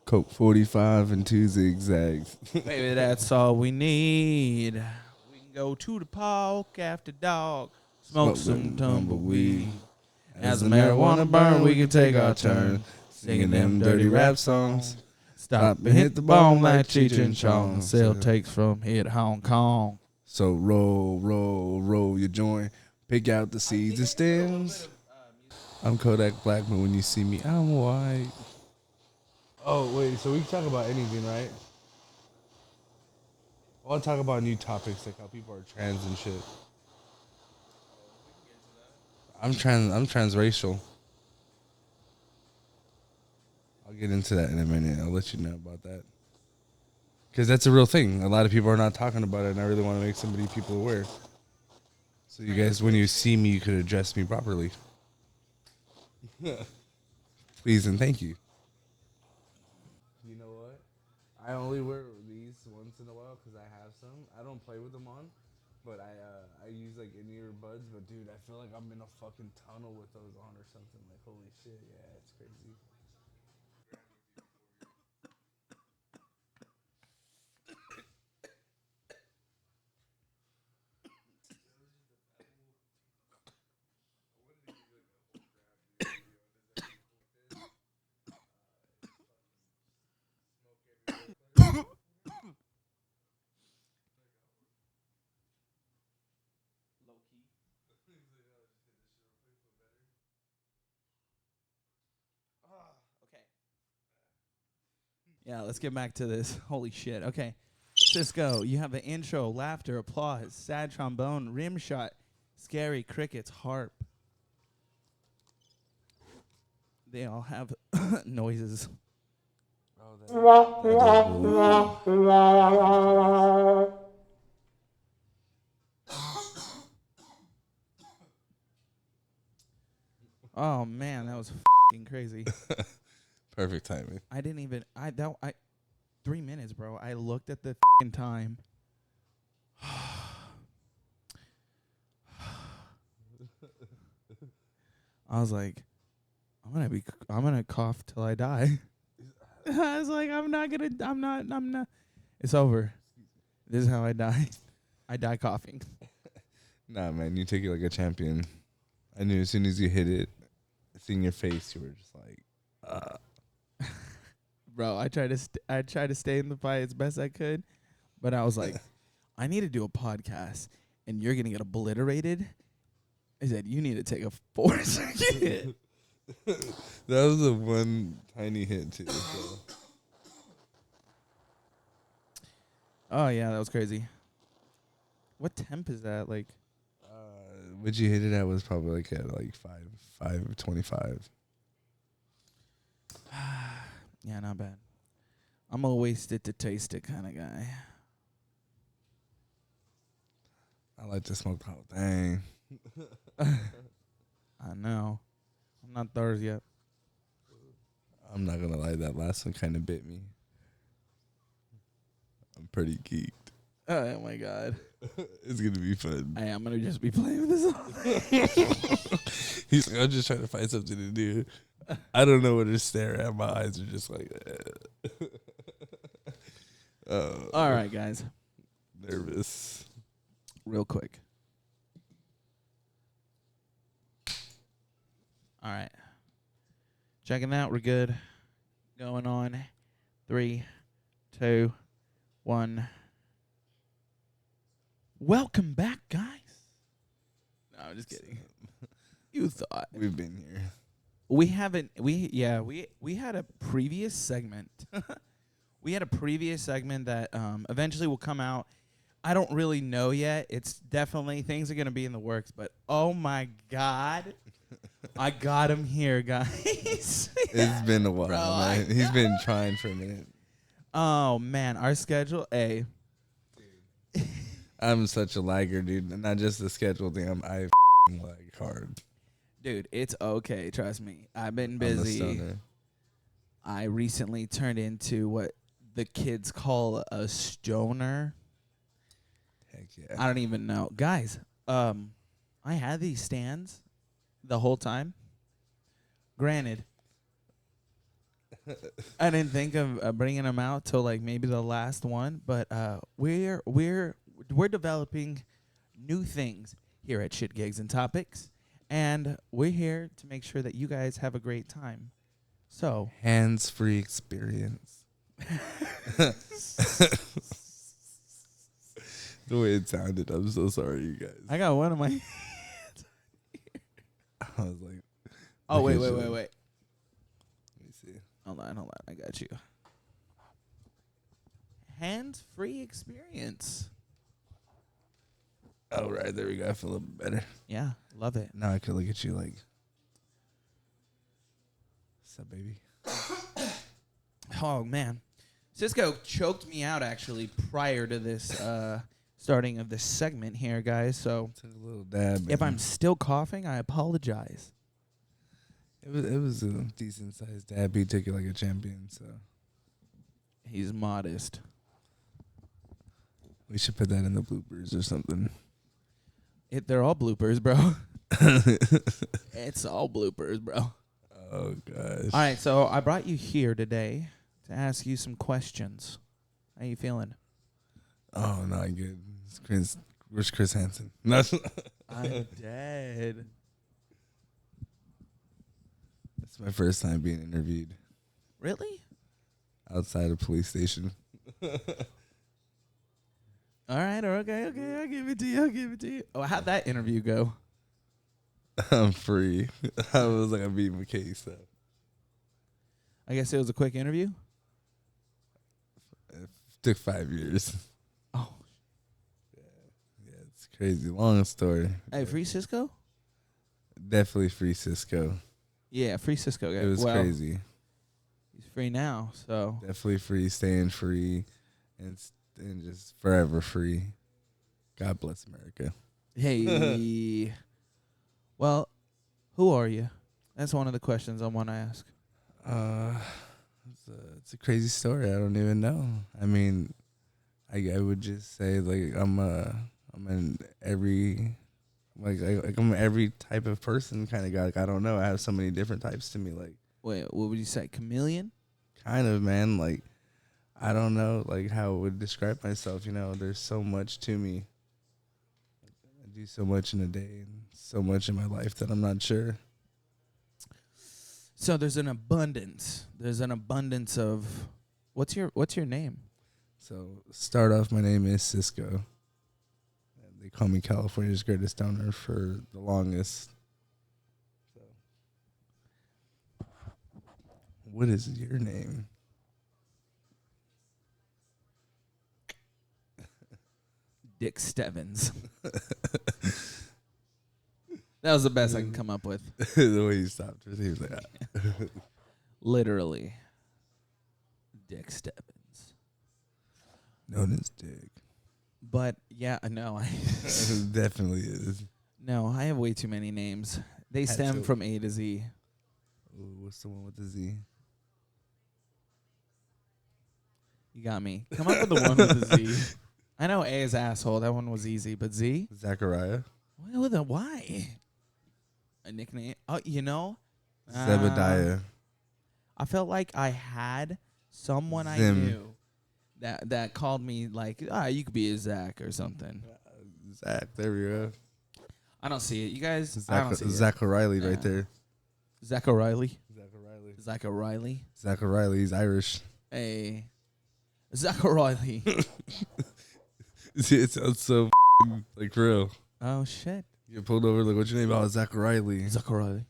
Coke 45 and 2 zigzags. Baby, that's all we need. We can go to the park after dark, smoke some tumbleweed. As the marijuana burn, we can take our turn singing them dirty rap songs. Stop and hit the bone like Cheech and Chong. Sale takes from here to Hong Kong. So roll your joint. Pick out the seeds and stems. I'm Kodak Black, but when you see me, I'm white. Oh, wait, so we can talk about anything, right? I want to talk about new topics, like how people are trans and shit. I'm transracial. I'll get into that in a minute. I'll let you know about that. Because that's a real thing. A lot of people are not talking about it, and I really want to make people aware. So you guys, when you see me, you could address me properly. Please and thank you. You know what? I only wear these once in a while because I have some. I don't play with them on, but I use like in-ear buds. But dude, I feel like I'm in a fucking tunnel with those on or something. Like holy shit, yeah, it's crazy. Okay. Yeah, let's get back to this. Holy shit. Okay. Sysco, you have an intro, laughter, applause, sad trombone, rim shot, scary crickets, harp. They all have noises. Oh man, that was fucking crazy. Perfect timing. I didn't even 3 minutes, bro. I looked at the fucking time. I was like, I'm gonna cough till I die. I was like, I'm not. It's over. This is how I die. I die coughing. Nah, man, you take it like a champion. I knew as soon as you hit it, seeing your face, you were just like, Bro, I tried to stay in the fight as best I could, but I was like, I need to do a podcast, and you're gonna get obliterated. I said, you need to take a 4-second hit. That was a one tiny hit too. So. Oh yeah, that was crazy. What temp is that? Like, what you hit it at was probably like at like 525. yeah, not bad. I'm a waste it to taste it kind of guy. I like to smoke the whole thing. I know. I'm not third yet. I'm not gonna lie, that last one kind of bit me. I'm pretty geeked. Oh my god. It's gonna be fun. I am gonna just be playing with this all. He's like, I'm just trying to find something to do. I don't know what to stare at. My eyes are just like all right, guys. Nervous. Real quick. All right. Checking out. We're good. Going on. 3, 2, 1. Welcome back, guys. No, I'm just kidding. You thought. We've been here. We haven't. We had a previous segment. We had a previous segment that eventually will come out. I don't really know yet. It's definitely, things are going to be in the works, but oh my God. I got him here, guys. It's been a while, Bro, man. He's been trying for a minute. Oh, man. Our schedule, I'm such a lagger, dude. Not just the schedule thing. I lag hard. Dude, it's okay. Trust me. I've been busy. I recently turned into what the kids call a stoner. Heck yeah. I don't even know. Guys, I had these stands the whole time. Granted, I didn't think of bringing them out till like maybe the last one, but we're developing new things here at Shit Gigs and Topics, and we're here to make sure that you guys have a great time. So Hands-free experience. The way it sounded, I'm so sorry, you guys. I got one of my. I was like, Oh wait. Let me see. Hold on. I got you. Hands-free experience. Oh, right. There we go. I feel a little bit better. Yeah, love it. Now I could look at you like, what's up, baby? Oh man, Sysco choked me out actually prior to this starting of this segment here, guys. So Took a little dab. if man. I'm still coughing, I apologize. It was a decent sized dab. He took it like a champion. So He's modest. we should put that in the bloopers or something. They're all bloopers, bro. It's all bloopers, bro. Oh gosh. All right, so I brought you here today to ask you some questions. How you feeling? Oh no, I'm good. It's Chris. Where's Chris Hansen? No. I'm dead. It's my first time being interviewed Really? outside a police station. All right, okay. I'll give it to you. Oh, how'd that interview go? I'm free. I was like, I'm beating my case. So. I guess it was a quick interview. It took 5 years. Oh, Yeah, it's crazy. Long story. hey, free Sysco? Definitely free Cisco. Yeah, free Sysco. Guys. It was well, crazy. He's free now, so Definitely free, staying free, and just forever free. God bless America. hey. Well, who are you? That's one of the questions I want to ask. It's a crazy story. I don't even know. I mean, I would just say like I'm in every I'm every type of person kind of guy. Like I don't know. I have so many different types to me. Like Wait, what would you say? Chameleon? kind of, man. Like I don't know like how I would describe myself. You know, there's so much to me. I do so much in a day and so much in my life that I'm not sure. So there's an abundance. There's an abundance of what's your name? So start off, my name is Cisco. They call me California's greatest stoner for the longest. So, what is your name? Dick Stevens. That was the best I can come up with. The way you stopped, he was like, Literally. Dick Stevens. known as Dick. But yeah, no, Definitely is. no, I have way too many names. They Had stem to. from A to Z. Ooh, what's the one with the Z? You got me. Come up with the one with the Z. I know A is asshole. That one was easy, but Z? Zachariah. Why? A nickname? Oh, you know? Zebediah. I felt like I had someone I Zim. knew that called me like, you could be a Zach or something. Zach. There we go. I don't see it. You guys, I don't see it. Zach O'Reilly right Yeah. there. Zach O'Reilly. Zach O'Reilly. Zach O'Reilly. Zach O'Reilly. He's Irish. Hey. Zach O'Reilly. It sounds so like real. Oh, shit. You get pulled over, like, what's your name? Oh, Zach O'Reilly. Zach O'Reilly.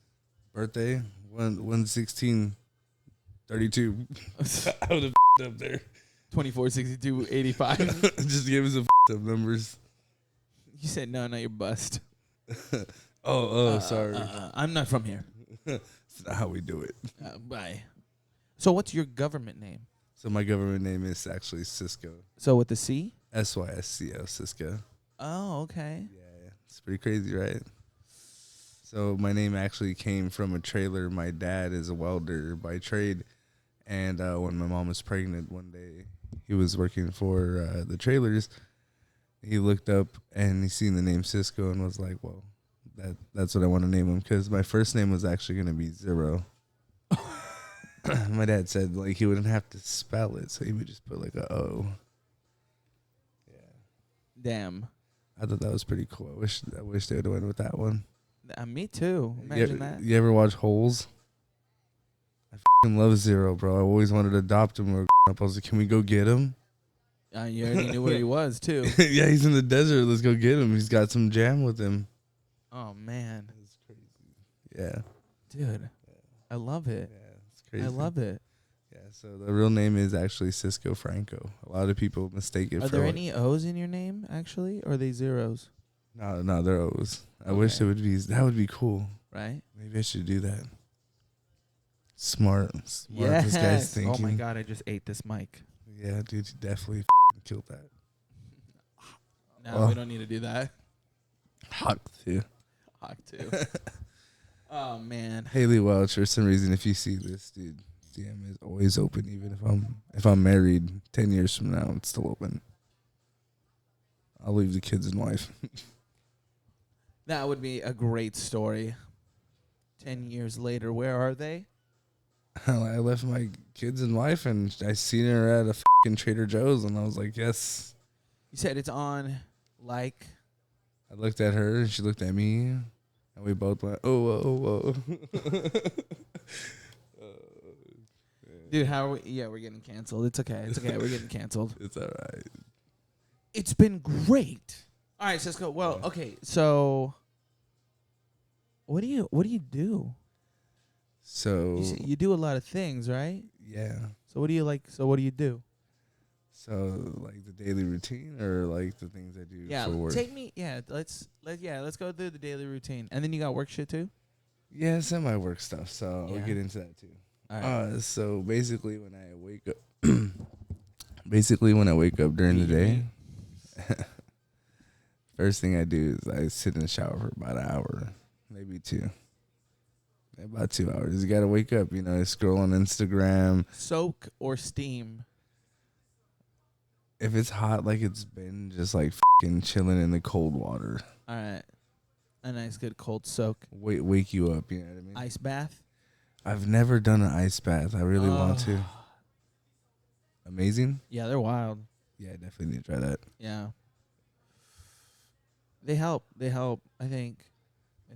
Birthday? 1/16/32. I would have up there. 24, 62, 85. Just give us some up numbers. You said no, you're bust. Sorry. I'm not from here. That's not how we do it. Bye. So what's your government name? So my government name is actually Cisco. So with the C? Sysco, Cisco. Oh, okay. Yeah, it's pretty crazy, right? So my name actually came from a trailer. My dad is a welder by trade. And when my mom was pregnant one day, he was working for the trailers. He looked up and he seen the name Cisco and was like, well, that's what I want to name him, because my first name was actually going to be Zero. my dad said like he wouldn't have to spell it, so he would just put like a O. Yeah, Damn. I thought that was pretty cool. I wish they would have went with that one. Me too. Imagine that. You ever watch Holes? I love Zero, bro. I always wanted to adopt him. I was like, can we go get him? You already knew where he was too. Yeah, he's in the desert. Let's go get him. He's got some jam with him. Oh man, It's crazy. Yeah, dude, I love it. yeah, it's crazy. I love it. Yeah, so the real name is actually Sysco Franco. A lot of people mistake it Are for. there any O's in your name actually, or are they zeros? No, they're O's. I wish it would be. That would be cool. Right? Maybe I should do that. Smart. Yes. This guy's thinking. Oh my god, I just ate this mic. Yeah, dude, you definitely killed that. No, we don't need to do that. Hot too. Hawk too. Oh man. Haley Welch, for some reason, if you see this, dude, DM is always open. Even if I'm married 10 years from now, it's still open. I'll leave the kids and wife. That would be a great story. 10 years later, where are they? I left my kids and wife, and I seen her at a fucking Trader Joe's, and I was like, yes. You said it's on, like. I looked at her, and she looked at me, and we both went, oh, whoa. Dude, how are we? Yeah, we're getting canceled. It's okay. It's okay. We're getting canceled. It's all right. It's been great. All right, Sysco. Well, okay. So, what do you do? So You do a lot of things, right? yeah. So what do you like? So what do you do? So like the daily routine, or like the things I do for work. Take me. Yeah, let's go through the daily routine, and then you got work shit too. Yeah, semi work stuff. So Yeah. I'll get into that too. All right. So basically, when I wake up, during the day, first thing I do is I sit in the shower for about an hour, maybe two. About 2 hours. You gotta wake up, scroll on Instagram. Soak or steam? If it's hot, like it's been, just like fucking chilling in the cold water. All right. A nice good cold soak. Wake you up, you know what I mean? Ice bath? I've never done an ice bath. I really want to. Amazing? Yeah, they're wild. Yeah, I definitely need to try that. Yeah. They help. I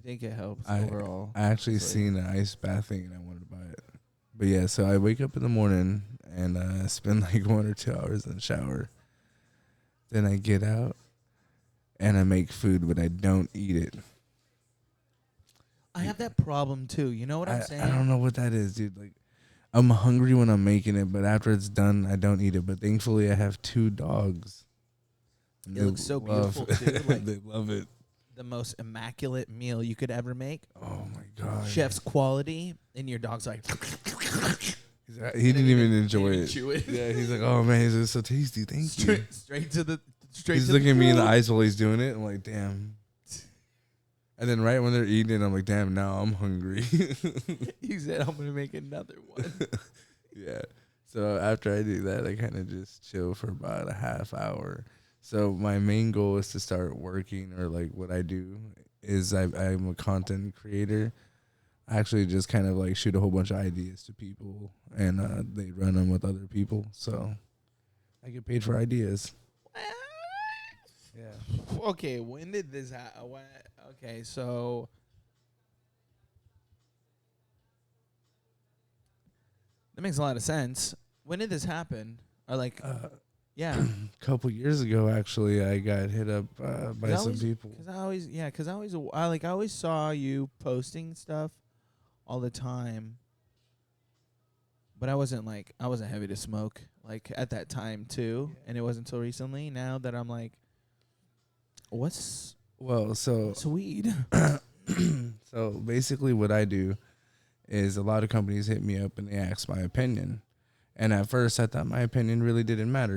think it helps overall. I actually seen an ice bath thing and I wanted to buy it. But yeah, so I wake up in the morning and spend like 1 or 2 hours in the shower. Then I get out and I make food, but I don't eat it. I have that problem too. You know what I'm saying? I don't know what that is, dude. Like, I'm hungry when I'm making it, but after it's done, I don't eat it. But thankfully, I have 2 dogs. It looks so beautiful too. Like, they love it. The most immaculate meal you could ever make. Oh my god! Chef's quality, and your dog's like. He didn't even enjoy it. Chew it. Yeah, he's like, "Oh man, it's so tasty. Thank you." Straight to the. He's looking at me in the eyes while he's doing it. I'm like, "Damn." And then right when they're eating it, I'm like, "Damn, now I'm hungry." He said, "I'm gonna make another one." Yeah. So after I do that, I kind of just chill for about a half hour. So my main goal is to start working, or like what I do is I'm a content creator. I actually just kind of like shoot a whole bunch of ideas to people, and they run them with other people. So I get paid for ideas. Yeah. Okay, when did this happen? Okay, so that makes a lot of sense. When did this happen? Or like, yeah, A couple years ago, actually, I got hit up by some people. Because I always saw you posting stuff all the time, but I wasn't heavy to smoke like at that time too, and it wasn't until recently. Now that I'm like, what's weed? So basically, what I do is a lot of companies hit me up and they ask my opinion. And at first, I thought my opinion really didn't matter,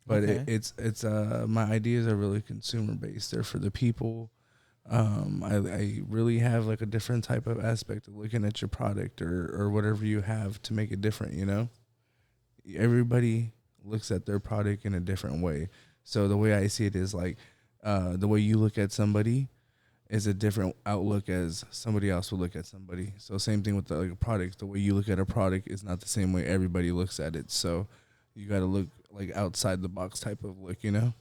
But Okay. it's my ideas are really consumer based. They're for the people. I really have like a different type of aspect of looking at your product or whatever you have to make it different. Everybody looks at their product in a different way. So the way I see it is like the way you look at somebody is a different outlook as somebody else would look at somebody. So same thing with the like, product. The way you look at a product is not the same way everybody looks at it. So you got to look like outside the box type of look, you know?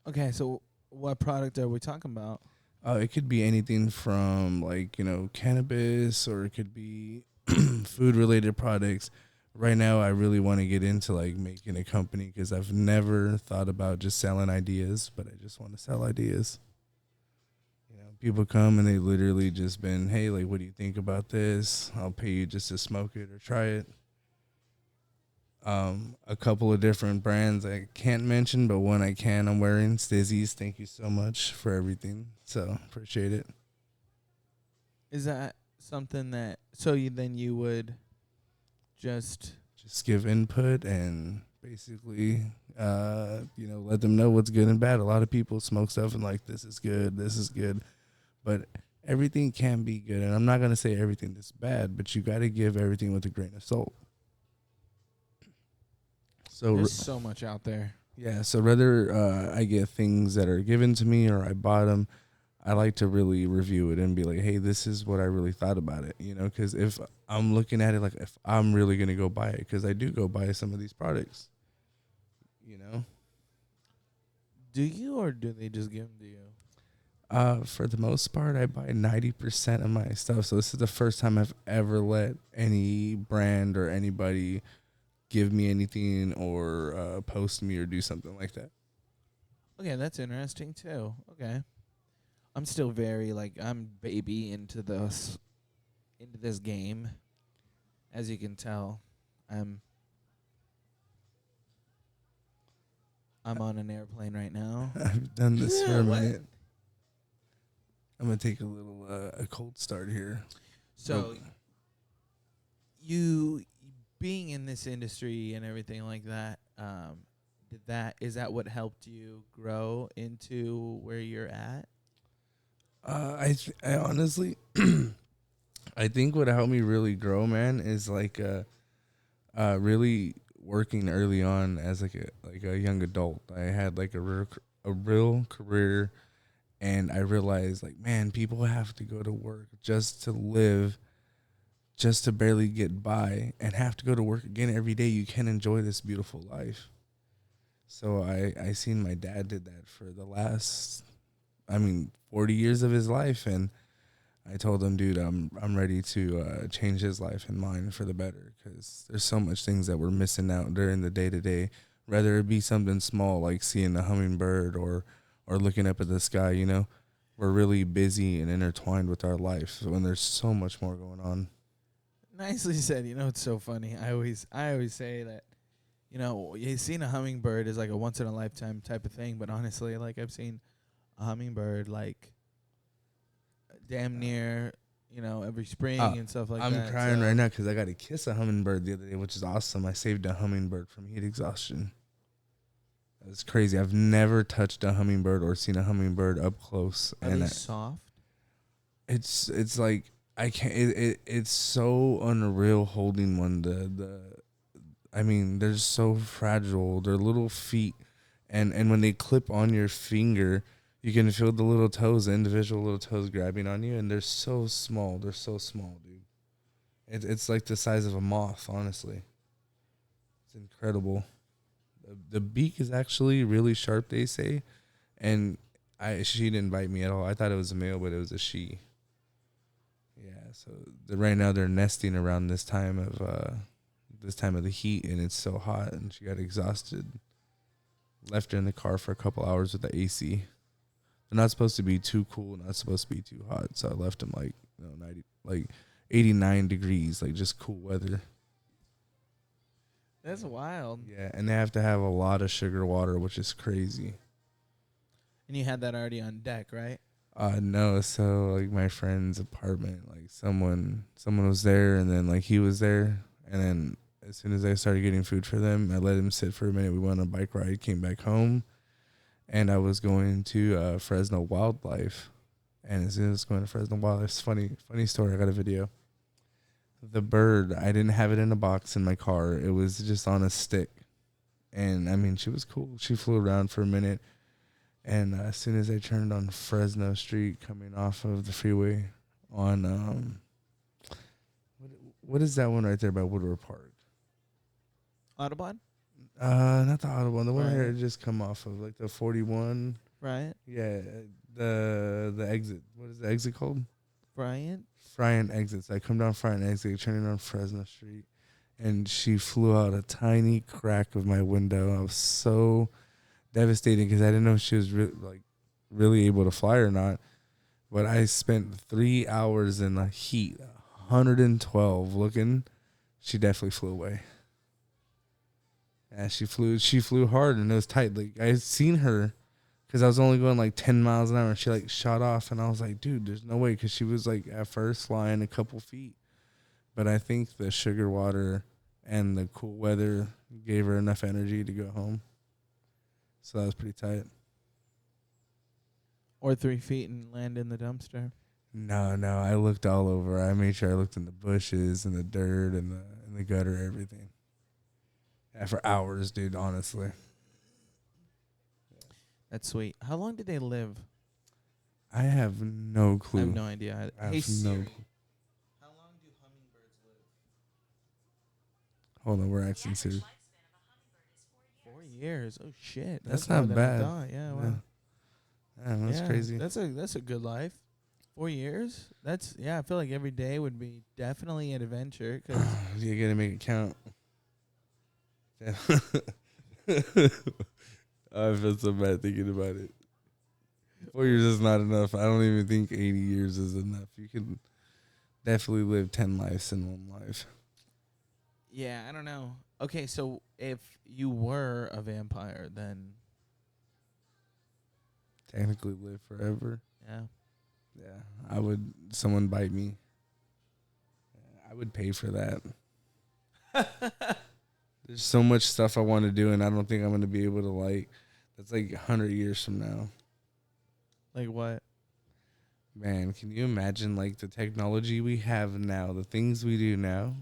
Okay, so what product are we talking about? It could be anything from like, cannabis, or it could be food related products. Right now, I really want to get into like making a company because I've never thought about just selling ideas, but I just want to sell ideas. People come and they literally just been, hey, like, what do you think about this? I'll pay you just to smoke it or try it. A couple of different brands I can't mention, but one I can. I'm wearing Stizzy's. Thank you so much for everything. So appreciate it. Is that something that you would just give input and basically, let them know what's good and bad. A lot of people smoke stuff and like, this is good, but everything can be good. And I'm not going to say everything is bad, but you got to give everything with a grain of salt. So there's so much out there. Yeah, so whether I get things that are given to me or I bought them, I like to really review it and be like, hey, this is what I really thought about it, because if I'm looking at it like if I'm really going to go buy it, because I do go buy some of these products, Do you, or do they just give them to you? For the most part, I buy 90% of my stuff. So this is the first time I've ever let any brand or anybody give me anything or post me or do something like that. Okay, that's interesting too. Okay. I'm still very I'm baby into this game. As you can tell, I'm on an airplane right now. I've done this for a what? minute. I'm gonna take a little a cold start here. So you being in this industry and everything like that, is that what helped you grow into where you're at? I honestly, I think what helped me really grow, man, is really working early on as like a young adult. I had like a real career, and I realized like, man, people have to go to work just to live, just to barely get by, and have to go to work again every day. You can enjoy this beautiful life. So I seen my dad did that for the last, 40 years of his life, and I told him, dude, I'm ready to change his life and mine for the better, because there's so much things that we're missing out during the day to day, whether it be something small like seeing a hummingbird or looking up at the sky. We're really busy and intertwined with our life when there's so much more going on. Nicely said. It's so funny. I always say that, you've seen a hummingbird is like a once in a lifetime type of thing, but honestly, like I've seen a hummingbird like damn near, every spring and stuff like that. I'm crying right now because I got to kiss a hummingbird the other day, which is awesome. I saved a hummingbird from heat exhaustion. That's crazy. I've never touched a hummingbird or seen a hummingbird up close. Are they soft? It's like I can't. It's so unreal holding one. They're so fragile. Their little feet, and when they clip on your finger, you can feel the little toes, the individual little toes grabbing on you, and they're so small. They're so small, dude. It's like the size of a moth, honestly. It's incredible. The beak is actually really sharp, they say, and she didn't bite me at all. I thought it was a male, but it was a she. Yeah, so right now they're nesting around this time of the heat, and it's so hot, and she got exhausted. Left her in the car for a couple hours with the AC. They're not supposed to be too cool, not supposed to be too hot, so I left them 89 degrees, like just cool weather. That's wild. Yeah, and they have to have a lot of sugar water, which is crazy. And you had that already on deck, right? No, so like my friend's apartment, like someone was there, and then like he was there, and then as soon as I started getting food for them, I let him sit for a minute. We went on a bike ride, came back home, and I was going to Fresno Wildlife. And as soon as I was going to Fresno Wildlife, it's funny story. I got a video. The bird, I didn't have it in a box in my car. It was just on a stick. And, she was cool. She flew around for a minute. And as soon as I turned on Fresno Street, coming off of the freeway, on what is that one right there by Woodward Park? Audubon? Not the Audubon, the one Right. that I just come off of, like the 41. Bryant? Yeah, the exit. What is the exit called? Bryant? Fryan exits. I come down Fryan exit, turning on Fresno Street, and she flew out a tiny crack of my window. I was so devastated because I didn't know if she was really able to fly or not. But I spent 3 hours in the heat, 112 looking. She definitely flew away. Yeah, she flew hard and it was tight. Like I seen her because I was only going like 10 miles an hour and she like shot off and I was like, dude, there's no way, because she was like at first flying a couple feet. But I think the sugar water and the cool weather gave her enough energy to go home. So that was pretty tight. Or 3 feet and land in the dumpster. No, I looked all over. I made sure I looked in the bushes and the dirt and the gutter, everything. Yeah, for hours, dude, honestly. That's sweet. How long did they live? I have no clue. I have no idea. I have Hey, no Siri, clue. how long do hummingbirds live? Hold on, we're asking Siri. 4 years. Oh shit, That's more not than I bad. thought. Yeah, wow. Yeah, that's crazy. That's a good life. 4 years. I feel like every day would be definitely an adventure. Cause You gotta make it count. I feel so bad thinking about it. 4 years is not enough. I don't even think 80 years is enough. You can definitely live 10 lives in one life. yeah, I don't know. Okay, so if you were a vampire, then Technically live forever. yeah. Yeah, I would. Someone bite me. I would pay for that. There's so much stuff I want to do, and I don't think I'm going to be able to, like, that's like 100 years from now. Like what? Man, can you imagine, like, the technology we have now, the things we do now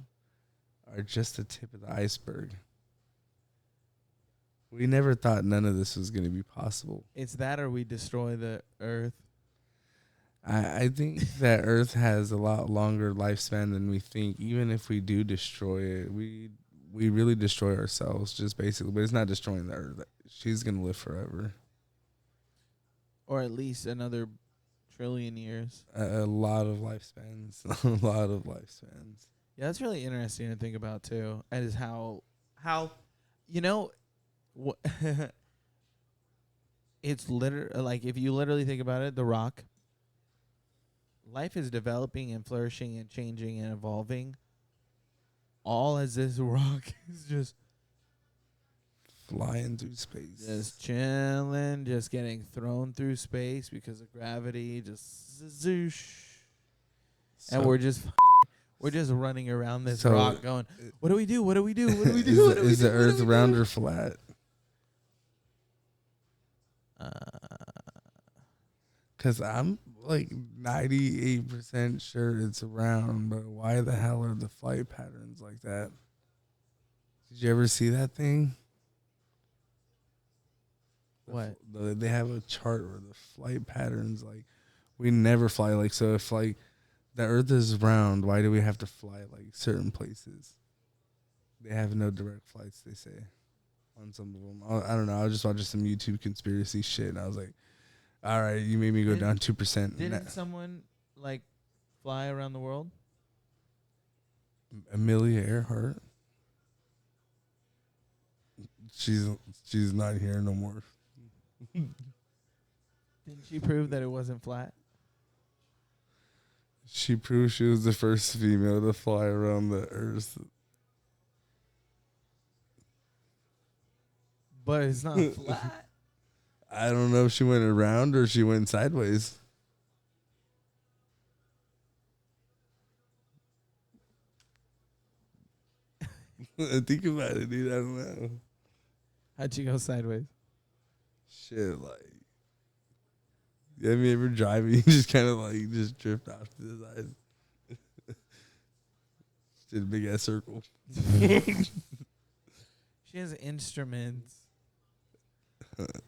are just the tip of the iceberg. We never thought none of this was going to be possible. It's that or we destroy the earth. I think that Earth has a lot longer lifespan than we think. Even if we do destroy it, we really destroy ourselves, just basically. But it's not destroying the Earth. She's going to live forever. Or at least another trillion years. A lot of lifespans. A lot of lifespans. Yeah, that's really interesting to think about too. And is how it's literally like, if you literally think about it, The Rock. Life is developing and flourishing and changing and evolving. All as this rock is just Flying through space. just chilling, just getting thrown through space because of gravity, just zoosh. And we're just running around this rock going, what do we do? What do we do? What do we do? Is the Earth round or flat? Because I'm like 98% sure it's round, but why the hell are the flight patterns like that? Did you ever see that thing? What? They have a chart where the flight patterns, like, we never fly. Like, so if, like, the Earth is round, why do we have to fly, like, certain places? They have no direct flights, they say, on some of them. I don't know. I was just watching some YouTube conspiracy shit, and I was like, all right, you made me go down 2%. Didn't someone like fly around the world? Amelia Earhart. She's not here no more. Didn't she prove that it wasn't flat? She proved she was the first female to fly around the Earth. But it's not flat. I don't know if she went around or she went sideways. Think about it, dude. I don't know. How'd you go sideways? Shit, like, have you ever driving? You just kind of like just drift off to the side. Did a big ass circle. She has instruments.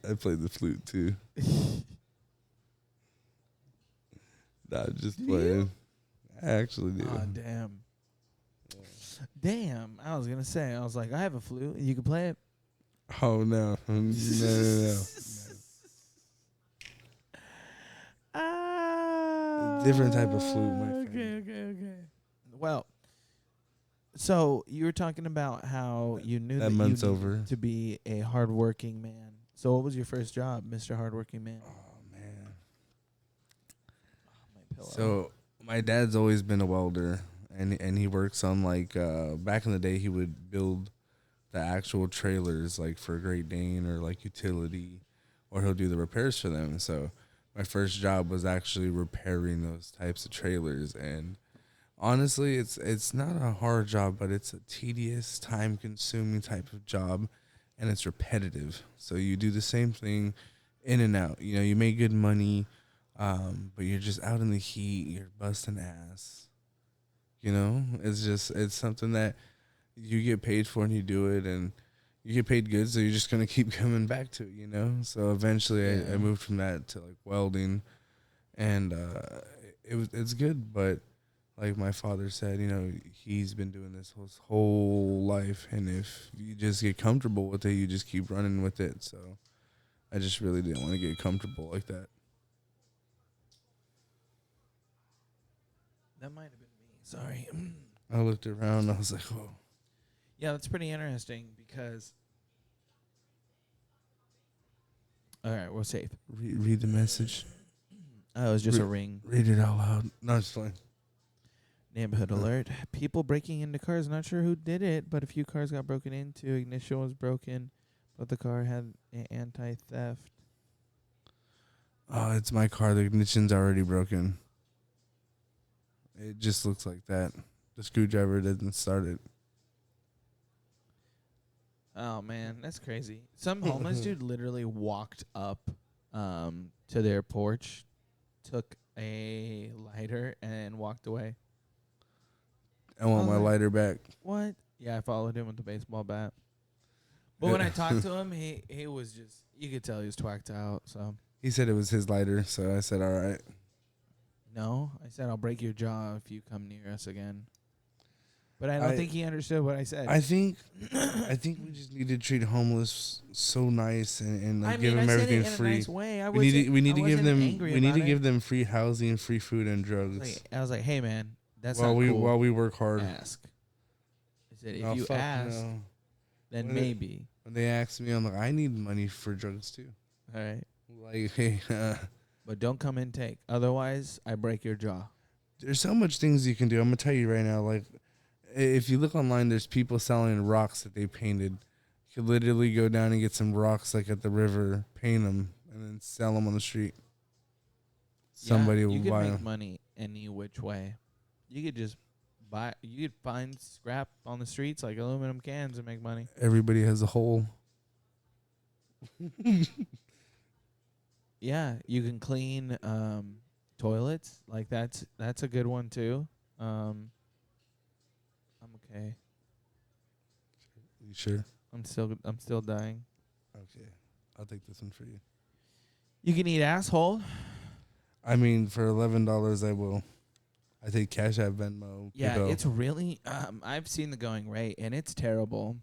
I played the flute too. Nah, just Do playing. you? I actually do. Oh, damn. Damn. I was going to say, I was like, I have a flute. You can play it. Oh no, no. Different type of flute, my friend. Okay. Well, so you were talking about how you knew That that you month's needed over. to be a hardworking man. So what was your first job, Mr. Hardworking Man? Oh man. My pillow. So my dad's always been a welder, and he works on like back in the day he would build the actual trailers like for Great Dane or like utility, or he'll do the repairs for them. So my first job was actually repairing those types of trailers, and honestly, it's not a hard job, but it's a tedious, time consuming type of job, and it's repetitive. So you do the same thing in and out. You know, you make good money, but you're just out in the heat, you're busting ass. You know, it's something that you get paid for and you do it, and you get paid good, so you're just gonna keep coming back to it, you know. So eventually, I moved from that to like welding, and it's good, but like my father said, you know, he's been doing this his whole life, and if you just get comfortable with it, you just keep running with it. So I just really didn't want to get comfortable like that. That might have been me. Sorry. I looked around, I was like, oh. Yeah, that's pretty interesting because. All right, we're safe. Read the message. Oh, it was just a ring. Read it out loud. No, it's fine. Neighborhood alert. People breaking into cars. Not sure who did it, but a few cars got broken into. Ignition was broken, but the car had anti-theft. Oh, it's my car. The ignition's already broken. It just looks like that. The screwdriver didn't start it. Oh, man, that's crazy. Some homeless dude literally walked up to their porch, took a lighter, and walked away. I want my lighter back. What? Yeah, I followed him with the baseball bat. But when I talked to him, he was just, you could tell he was twacked out. So He said it was his lighter, so I said, all right. no, I said, I'll break your jaw if you come near us again. But I don't think he understood what I said. I think we just need to treat homeless so nice and like give them I everything said it in free. A nice way. We need to give them free housing, free food, and drugs. Like, I was like, hey man, that's while not cool. While we work hard. Ask. I said if you ask, then maybe. When they ask me, I'm like, I need money for drugs too. All right. Like, hey. But don't come and take. Otherwise, I break your jaw. There's so much things you can do. I'm gonna tell you right now. Like, if you look online, there's people selling rocks that they painted. You could literally go down and get some rocks like at the river, paint them, and then sell them on the street. Somebody will buy them. You could make money any which way. You could just buy. You could find scrap on the streets like aluminum cans and make money. Everybody has a hole. Yeah, you can clean toilets. Like that's a good one too. I'm okay. You sure? I'm still dying. Okay, I'll take this one for you. You can eat asshole. I mean, for $11, I will. I take Cash App, Venmo. Yeah, PayPal. it's really. I've seen the going rate, and it's terrible.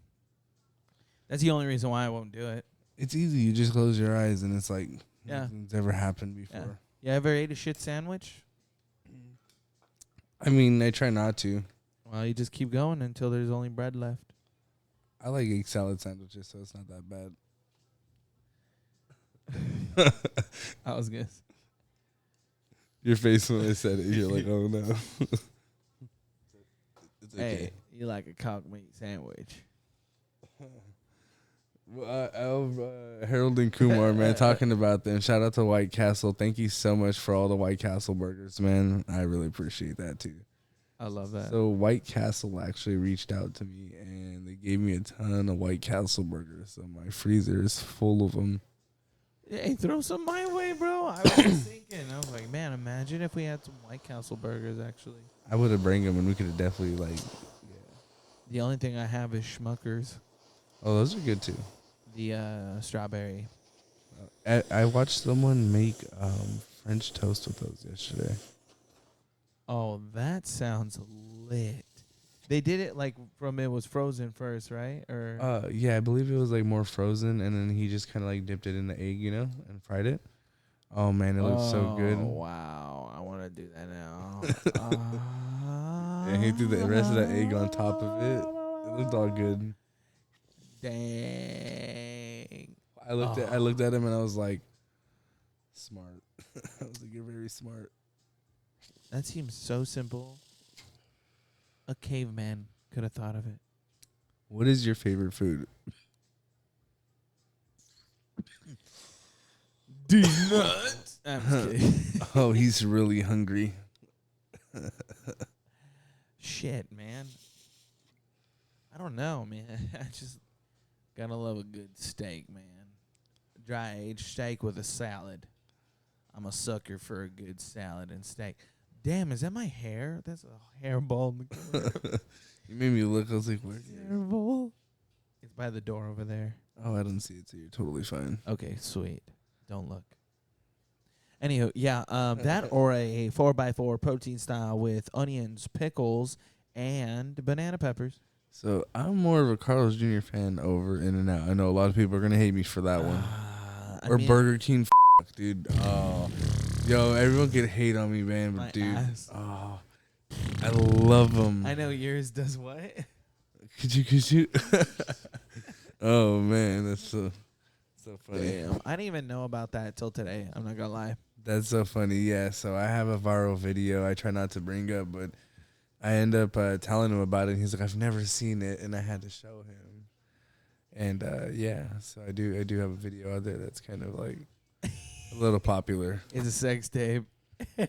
That's the only reason why I won't do it. It's easy. You just close your eyes, and it's like nothing's ever happened before. Yeah. You ever ate a shit sandwich? I mean, I try not to. Well, you just keep going until there's only bread left. I like egg salad sandwiches, so it's not that bad. I was good. Your face when I said it, you're like, oh no. It's okay. Hey, you like a cock meat sandwich? Harold and Kumar, man, talking about them. Shout out to White Castle. Thank you so much for all the White Castle burgers, man. I really appreciate that too. I love that. So White Castle actually reached out to me and they gave me a ton of White Castle burgers. So my freezer is full of them. Hey, throw some my way, bro. I was just thinking. I was like, man, imagine if we had some White Castle burgers, actually. I would have bring them and we could have definitely, like, yeah. The only thing I have is Schmuckers. Oh, those are good, too. The strawberry. I watched someone make French toast with those yesterday. Oh, that sounds lit. They did it like from it was frozen first, right? Or Yeah, I believe it was like more frozen, and then he just kind of like dipped it in the egg, and fried it. Oh man, it looked so good. Wow, I want to do that now. And he threw the rest of the egg on top of it. It looked all good. Dang. I looked at him and I was like, smart. I was like, you're very smart. That seems so simple. A caveman could have thought of it. What is your favorite food? These nuts. I'm just kidding. Oh, he's really hungry. Shit, man. I don't know, man. I just gotta love a good steak, man. Dry aged steak with a salad. I'm a sucker for a good salad and steak. Damn, is that my hair? That's a hairball in the corner. You made me look. I was like, where? Hairball. It's by the door over there. Oh, I didn't see it, so you're totally fine. Okay, sweet. Don't look. Anywho, yeah, that or a 4x4 protein style with onions, pickles, and banana peppers. So I'm more of a Carl's Jr. fan over In-N-Out. I know a lot of people are gonna hate me for that one. Or Burger King, dude. Oh, yo, everyone can hate on me, man, but dude, oh, I love them. I know yours does what? Could you? Oh man, that's so funny. Damn, I didn't even know about that till today. I'm not gonna lie. That's so funny. Yeah, so I have a viral video I try not to bring up, but I end up telling him about it. And he's like, I've never seen it, and I had to show him. And yeah, so I do have a video out there that's kind of like a little popular. It's a sex tape. You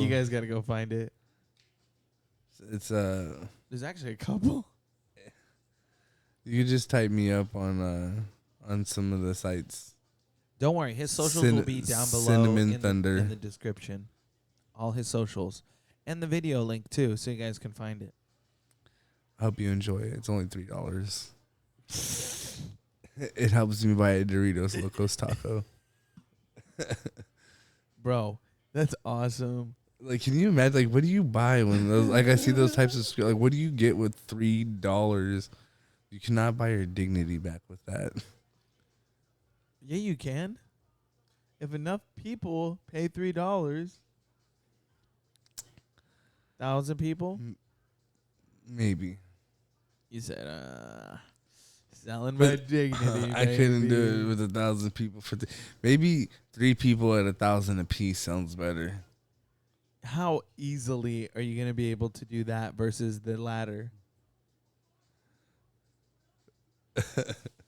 guys gotta go find it. It's There's actually a couple. You could just type me up on some of the sites. Don't worry, his socials will be down below Cinnamon in Thunder. in the description. All his socials. And the video link, too, so you guys can find it. I hope you enjoy it. It's only $3. It helps me buy a Doritos Locos Taco. Bro, that's awesome. Like, can you imagine? Like, what do you buy when those? Like, I see those types of like, what do you get with $3? You cannot buy your dignity back with that. Yeah, you can. If enough people pay $3, 1,000 people. Maybe. You said, selling my dignity. I couldn't do it with 1,000 people maybe 3 people at 1,000 a piece sounds better. How easily are you gonna be able to do that versus the latter?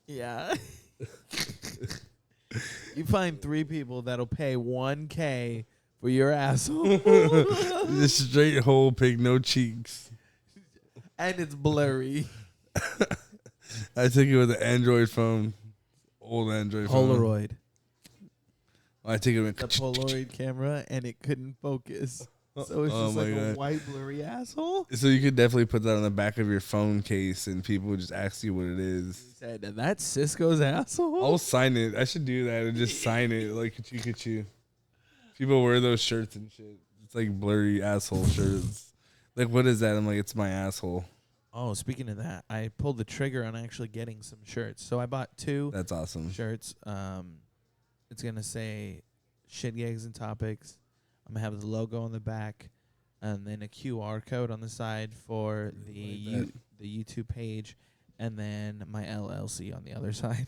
Yeah. You find 3 people that'll pay $1K for your asshole. Just straight whole pig, no cheeks. And it's blurry. I took it with an Android phone. Old Android phone. Polaroid. I take it with The Polaroid camera, and it couldn't focus. So it's just like a white blurry asshole. So you could definitely put that on the back of your phone case, and people would just ask you what it is. He said, that's Sysco's asshole? I'll sign it. I should do that and just sign it like ka-choo. People wear those shirts and shit. It's like blurry asshole shirts. Like, what is that? I'm like, it's my asshole. Oh, speaking of that, I pulled the trigger on actually getting some shirts. So I bought 2 That's awesome. shirts. It's going to say ShitGigs&Topics. I'm going to have the logo on the back and then a QR code on the side for the YouTube page and then my LLC on the other side.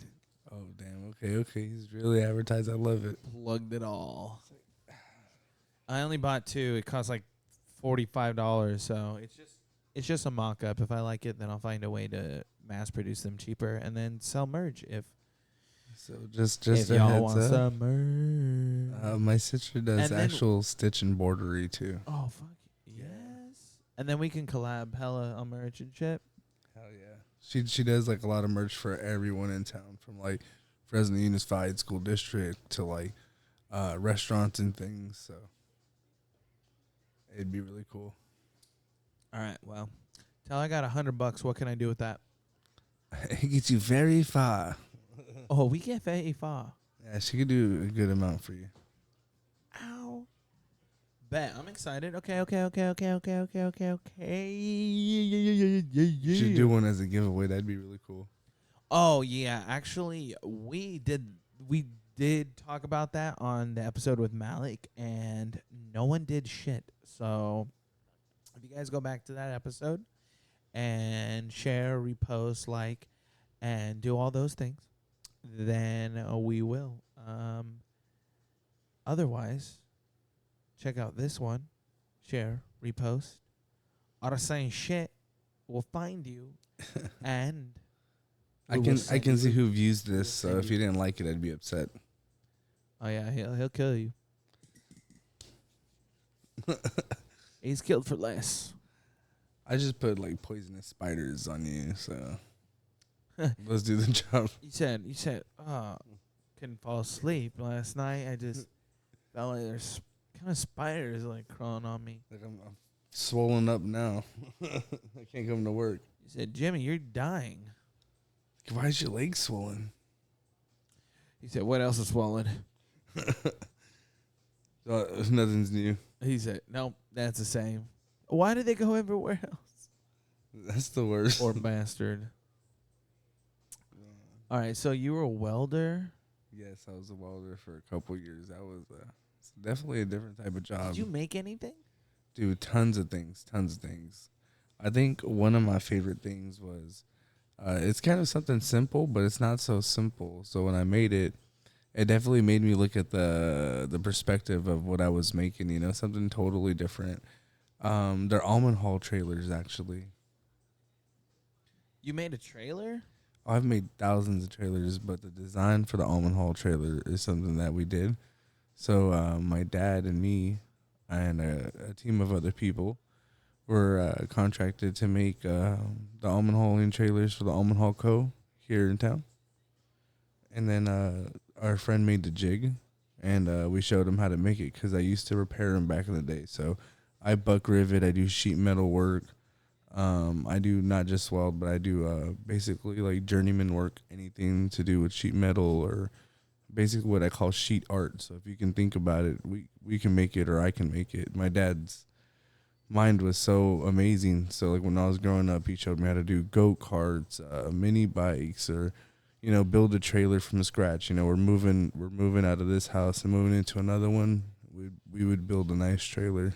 Oh, damn. Okay. He's really advertised. I love it. Plugged it all. I only bought 2. It cost like $45, so it's just a mock-up. If I like it, then I'll find a way to mass produce them cheaper and then sell merch if just if a y'all heads want up. some merch. My sister does And actual stitch and bordery too. Oh, fuck yes. And then we can collab hella on merch and shit. Hell yeah. She does like a lot of merch for everyone in town, from like Fresno Unified School District to like restaurants and things. So it'd be really cool. All right, well, tell I got $100. What can I do with that? It gets you very far. Oh, Oh, we get very far. Yeah, she could do a good amount for you. Ow. Bet. I'm excited. Okay. You should do one as a giveaway. That'd be really cool. Oh yeah, actually, we did talk about that on the episode with Malik, and no one did shit. So if you guys go back to that episode and share, repost, like, and do all those things, then we will. Otherwise, check out this one. Share, repost. All the same shit will find you, and I can see who views this. So if you didn't like it, I'd be upset. Oh yeah, he'll kill you. He's killed for less. I just put like poisonous spiders on you, so let's do the job. You said, couldn't fall asleep last night. I just felt like there's kind of spiders like crawling on me. Like I'm swollen up now. I can't come to work. You said, Jimmy, you're dying. Why is your leg swollen? He said, what else is swollen? Nothing's new. He said, nope, that's the same. Why did they go everywhere else? That's the worst. Poor bastard. All right, so you were a welder? Yes, I was a welder for a couple years. That was definitely a different type of job. Did you make anything? Dude, tons of things. I think one of my favorite things was, it's kind of something simple, but it's not so simple. So when I made it, it definitely made me look at the perspective of what I was making, you know, something totally different. They're almond haul trailers, actually. You made a trailer? I've made thousands of trailers, but the design for the almond haul trailer is something that we did. So my dad and me and a team of other people were contracted to make the almond hauling trailers for the Almond Haul Co. here in town. And then our friend made the jig, and we showed him how to make it because I used to repair them back in the day. So I buck rivet, I do sheet metal work. I do not just weld, but I do basically like journeyman work, anything to do with sheet metal or basically what I call sheet art. So if you can think about it, we can make it or I can make it. My dad's mind was so amazing. So like when I was growing up, he showed me how to do go-karts, mini bikes, or, you know, build a trailer from scratch. You know, we're moving out of this house and moving into another one. We would build a nice trailer.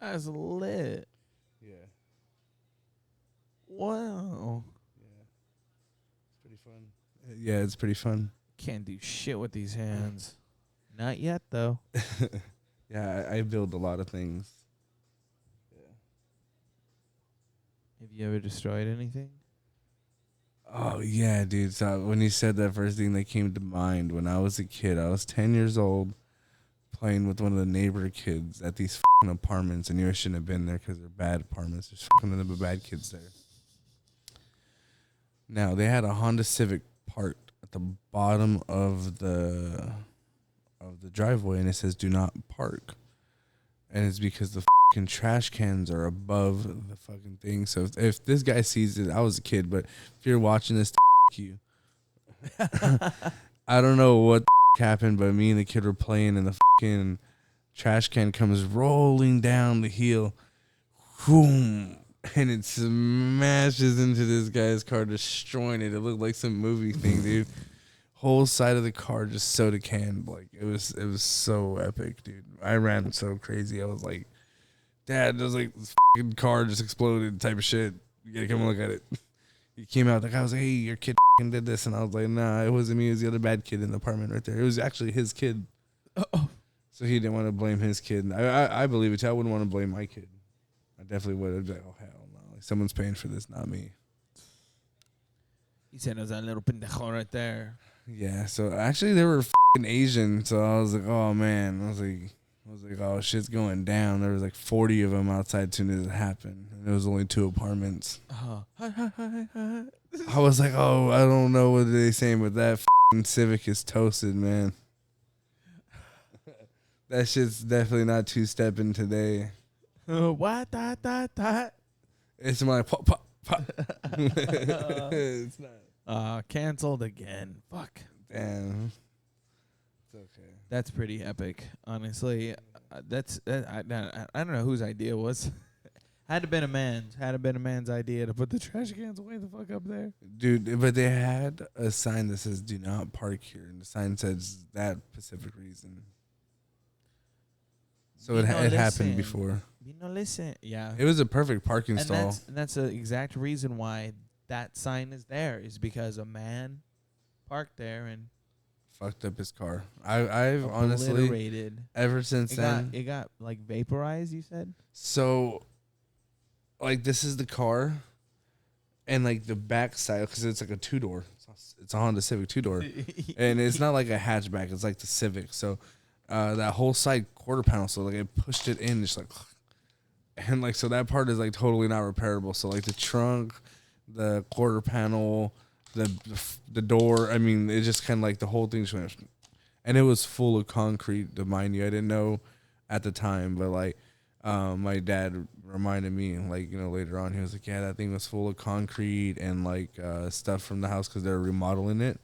That's lit. Yeah. Wow. Yeah. It's pretty fun. Yeah, it's pretty fun. Can't do shit with these hands. Not yet, though. Yeah, I build a lot of things. Yeah. Have you ever destroyed anything? Oh, yeah, dude. So when you said that, first thing that came to mind, when I was a kid, I was 10 years old playing with one of the neighbor kids at these fucking apartments, and you shouldn't have been there because they're bad apartments. There's fucking nothing but bad kids there. Now, they had a Honda Civic parked at the bottom of the driveway, and it says "Do not park," and it's because the fucking trash cans are above the fucking thing. So if this guy sees it, I was a kid, but if you're watching this, you. I don't know what happened, but me and the kid were playing, and the fucking trash can comes rolling down the hill, whoom, and it smashes into this guy's car, destroying it. It looked like some movie thing, dude. Whole side of the car just soda canned. Like it was so epic, dude. I ran so crazy. I was like, Dad, there's like this fucking car just exploded type of shit. You gotta come and look at it. He came out, the guy was like, hey, your kid did this, and I was like, nah, it wasn't me, it was the other bad kid in the apartment right there. It was actually his kid. Uh-oh. So he didn't want to blame his kid. I believe it too. I wouldn't want to blame my kid. I definitely would have been like, oh hell no. Like, someone's paying for this, not me. He said it was that little pendejo right there. Yeah, so actually they were fucking Asian, so I was like, oh man. I was like, oh, shit's going down. There was like 40 of them outside as soon as it happened. And it was only 2 apartments. I was like, oh, I don't know what they saying, but that fucking Civic is toasted, man. That shit's definitely not two-stepping today. What? It's my pop, pop, pop. It's not. Canceled again. Fuck. Damn. It's okay. That's pretty epic, honestly. I don't know whose idea it was. Had to been a man's. Had to been a man's idea to put the trash cans way the fuck up there. Dude, but they had a sign that says "Do not park here," and the sign says that specific reason. So it happened before. You know, listen. Yeah. It was a perfect parking stall. That's the exact reason why that sign is there, is because a man parked there and Fucked up his car. I've honestly, obliterated. ever since then. It got like vaporized, you said? So, like, this is the car, and like the back side, because it's like a 2-door. It's a Honda Civic 2-door, and it's not like a hatchback. It's like the Civic. So, that whole side quarter panel. So like it pushed it in, just like, and like so that part is like totally not repairable. So like the trunk, the quarter panel, the door. I mean, it just kind of like the whole thing just went, and it was full of concrete. To mind you, I didn't know at the time, but like, my dad reminded me, like, you know, later on, he was like, yeah, that thing was full of concrete and like stuff from the house because they're remodeling it.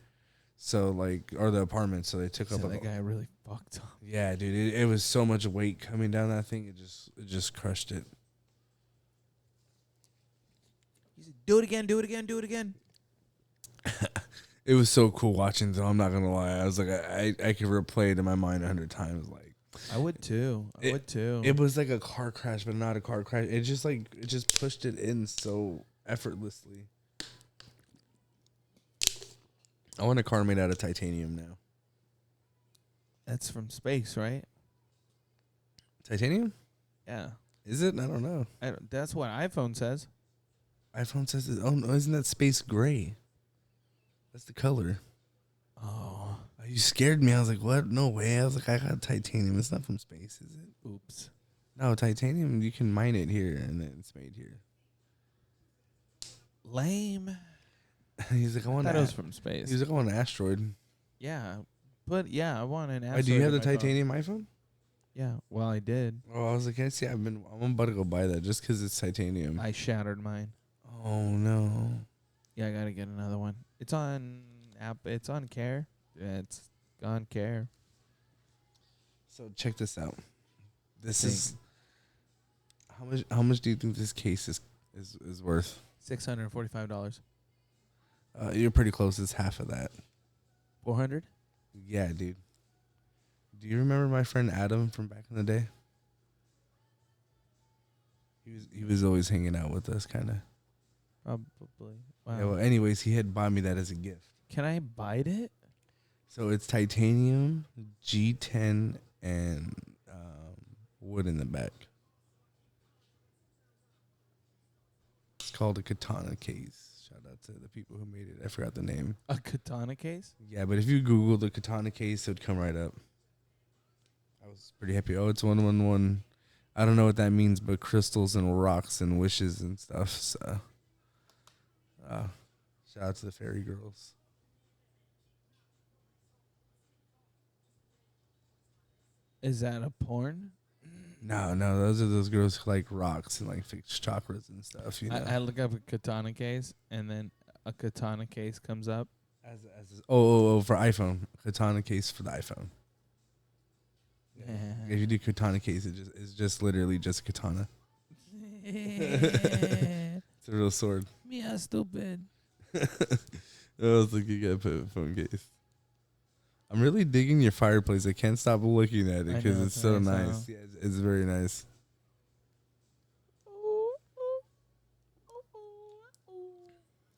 So like, or the apartment, so they took up. That guy really fucked up. Yeah, dude, it was so much weight coming down that thing. It just crushed it. He said, "Do it again, do it again, do it again." It was so cool watching, though. I'm not gonna lie. I was like, I could replay it in my mind 100 times. Like, I would too. I would too. It was like a car crash, but not a car crash. It just pushed it in so effortlessly. I want a car made out of titanium now. That's from space, right? Titanium? Yeah. Is it? I don't know. That's what iPhone says. iPhone says it. Oh no, isn't that space gray? That's the color. Oh. You scared me. I was like, what? No way. I was like, I got titanium. It's not from space, is it? Oops. No, titanium, you can mine it here, and then it's made here. Lame. He's like, I want that was from space. He's like, I want an asteroid. Yeah. But, yeah, I want an asteroid. Do you have the titanium iPhone? Yeah. Well, I did. Oh, I was like, see, I'm about to go buy that just because it's titanium. I shattered mine. Oh, no. Yeah, I got to get another one. It's on It's on Care. Yeah, it's on Care. So check this out. This is how much do you think this case is worth? $645. You're pretty close. It's half of that. 400? Yeah, dude. Do you remember my friend Adam from back in the day? He was always hanging out with us, kind of. Probably. Wow. Yeah, well, anyways, he had bought me that as a gift. Can I bite it? So it's titanium, G10, and wood in the back. It's called a katana case. Shout out to the people who made it. I forgot the name. A katana case? Yeah, but if you Google the katana case, it would come right up. I was pretty happy. Oh, it's 111. I don't know what that means, but crystals and rocks and wishes and stuff. So, shout out to the fairy girls. Is that a porn? No, those are those girls who like rocks and like fixed chakras and stuff. You know, I look up a katana case, and then a katana case comes up. For iPhone, katana case for the iPhone. Yeah. If you do katana case, it's just literally just a katana. It's a real sword. Yeah, stupid. I was like, you gotta put a phone case. I'm really digging your fireplace. I can't stop looking at it because it's so nice. Yeah, it's very nice.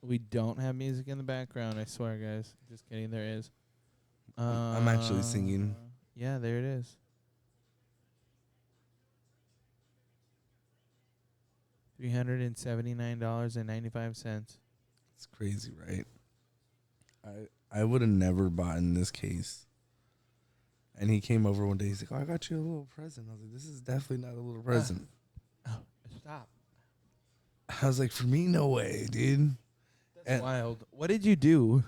We don't have music in the background, I swear, guys. Just kidding, there is. I'm actually singing. Yeah, there it is. $379.95. It's crazy, right? I would have never bought in this case. And he came over one day. He's like, "Oh, I got you a little present." I was like, "This is definitely not a little present." Stop. I was like, "For me, no way, dude." That's wild. What did you do?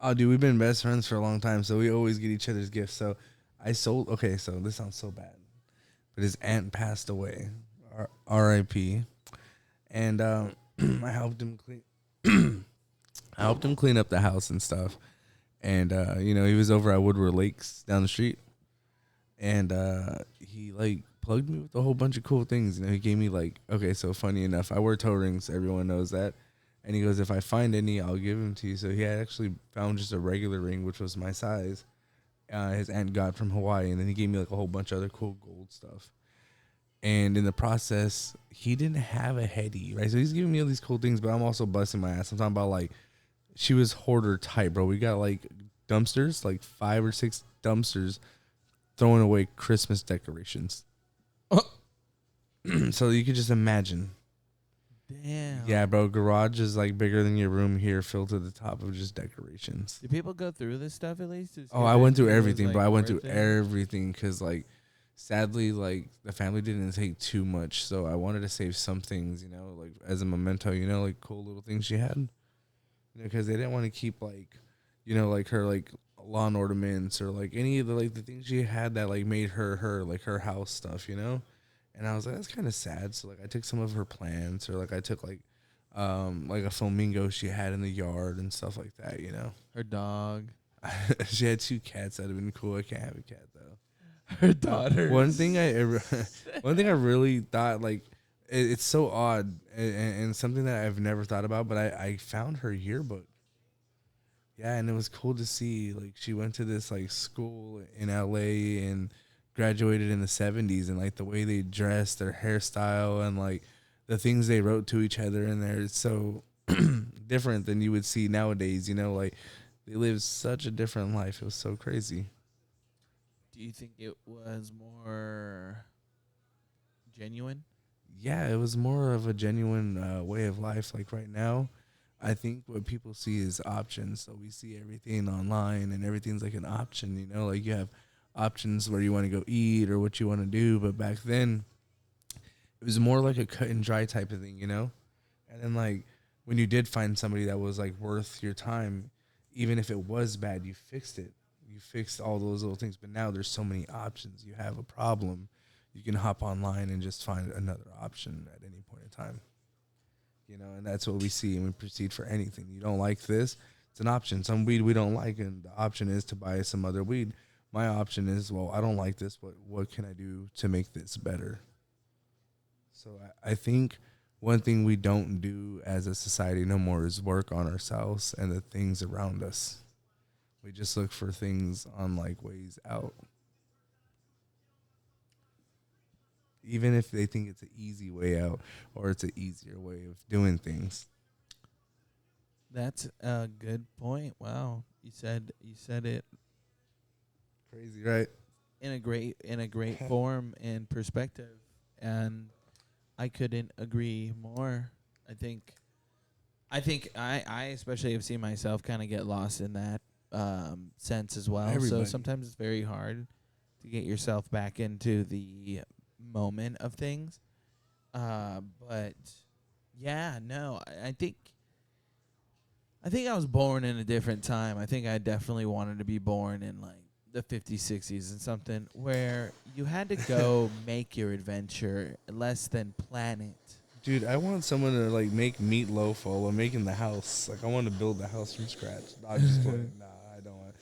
Oh, dude, we've been best friends for a long time, so we always get each other's gifts. So I sold. Okay, so this sounds so bad, but his aunt passed away, R.I.P. And I helped him clean. I helped him clean up the house and stuff. And he was over at Woodward Lakes down the street, and he like plugged me with a whole bunch of cool things. He gave me like, okay, so funny enough, I wear toe rings. Everyone knows that. And he goes, if I find any, I'll give them to you. So he had actually found just a regular ring, which was my size. His aunt got from Hawaii, and then he gave me like a whole bunch of other cool gold stuff. And in the process, he didn't have a heady, right? So he's giving me all these cool things, but I'm also busting my ass. I'm talking about like, she was hoarder type, bro. We got like dumpsters, like 5 or 6 dumpsters, throwing away Christmas decorations. So you could just imagine. Damn. Yeah, bro. Garage is like bigger than your room here, filled to the top of just decorations. Do people go through this stuff at least? Oh, I went through everything, bro. I went through everything because, like, sadly, like, the family didn't take too much. So I wanted to save some things, like, as a memento, like, cool little things she had. Because they didn't want to keep, like, like, her, like, lawn ornaments or, like, any of the, like, the things she had that, like, made her, like, her house stuff, And I was like, that's kind of sad. So, like, I took some of her plants, or, like, I took, like a flamingo she had in the yard and stuff like that, Her dog. She had 2 cats. That'd have been cool. I can't have a cat though. Her daughter. One thing I really thought, like, it's so odd and something that I've never thought about, but I found her yearbook. Yeah, and it was cool to see. Like, she went to this like school in LA and graduated in the 70s, and like the way they dressed, their hairstyle, and like the things they wrote to each other in there. It's so different than you would see nowadays. Like, they lived such a different life. It was so crazy. Do you think it was more genuine? Yeah, it was more of a genuine way of life. Like, right now, I think what people see is options. So we see everything online, and everything's like an option, like you have options where you want to go eat or what you want to do. But back then, it was more like a cut and dry type of thing, And then, like, when you did find somebody that was like worth your time, even if it was bad, you fixed it. You fixed all those little things. But now there's so many options. You have a problem, you can hop online and just find another option at any point in time. And that's what we see, and we proceed for anything. You don't like this, it's an option. Some weed we don't like, and the option is to buy some other weed. My option is, well, I don't like this, but what can I do to make this better? So I think one thing we don't do as a society no more is work on ourselves and the things around us. We just look for things on, like, ways out. Even if they think it's an easy way out or it's an easier way of doing things. That's a good point. Wow. You said it Crazy, right? in a great form and perspective, and I couldn't agree more. I think I especially have seen myself kind of get lost in that sense as well. Everybody. So sometimes it's very hard to get yourself back into the moment of things. But yeah, no, I think I was born in a different time. I think I definitely wanted to be born in like the 50s, 60s and something where you had to go make your adventure less than plan it. Dude, I want someone to, like, make meatloaf while I'm making the house. Like, I want to build the house from scratch. I'm just playing. Nah, I don't want.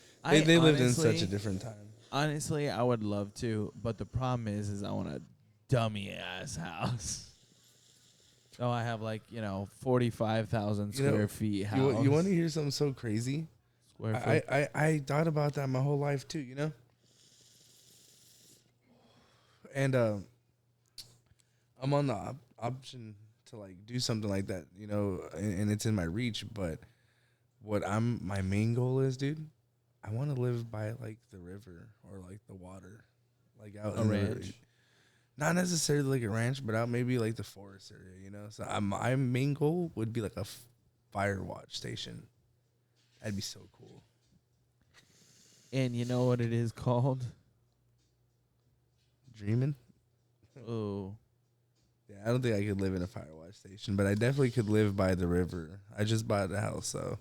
They lived in such a different time. Honestly, I would love to, but the problem is I want a dummy ass house. So I have 45,000 square feet house. You want to hear something so crazy? Square foot. I thought about that my whole life too, And I'm on the option to, like, do something like that, and it's in my reach. But what my main goal is, dude, I want to live by, like, the river or, like, the water, like, out in ranch. the, not necessarily like a ranch, but out maybe like the forest area, So my main goal would be like a fire watch station. That'd be so cool. And you know what it is called? Dreaming. Oh. Yeah, I don't think I could live in a fire watch station, but I definitely could live by the river. I just bought a house, so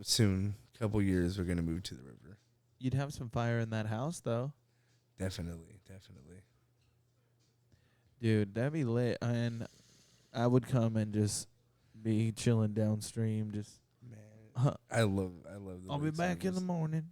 soon, couple years, we're gonna move to the river. You'd have some fire in that house, though. Definitely. Dude, that'd be lit. And I would come and just be chilling downstream, just Man, I love the. I'll be lake back in the service. morning.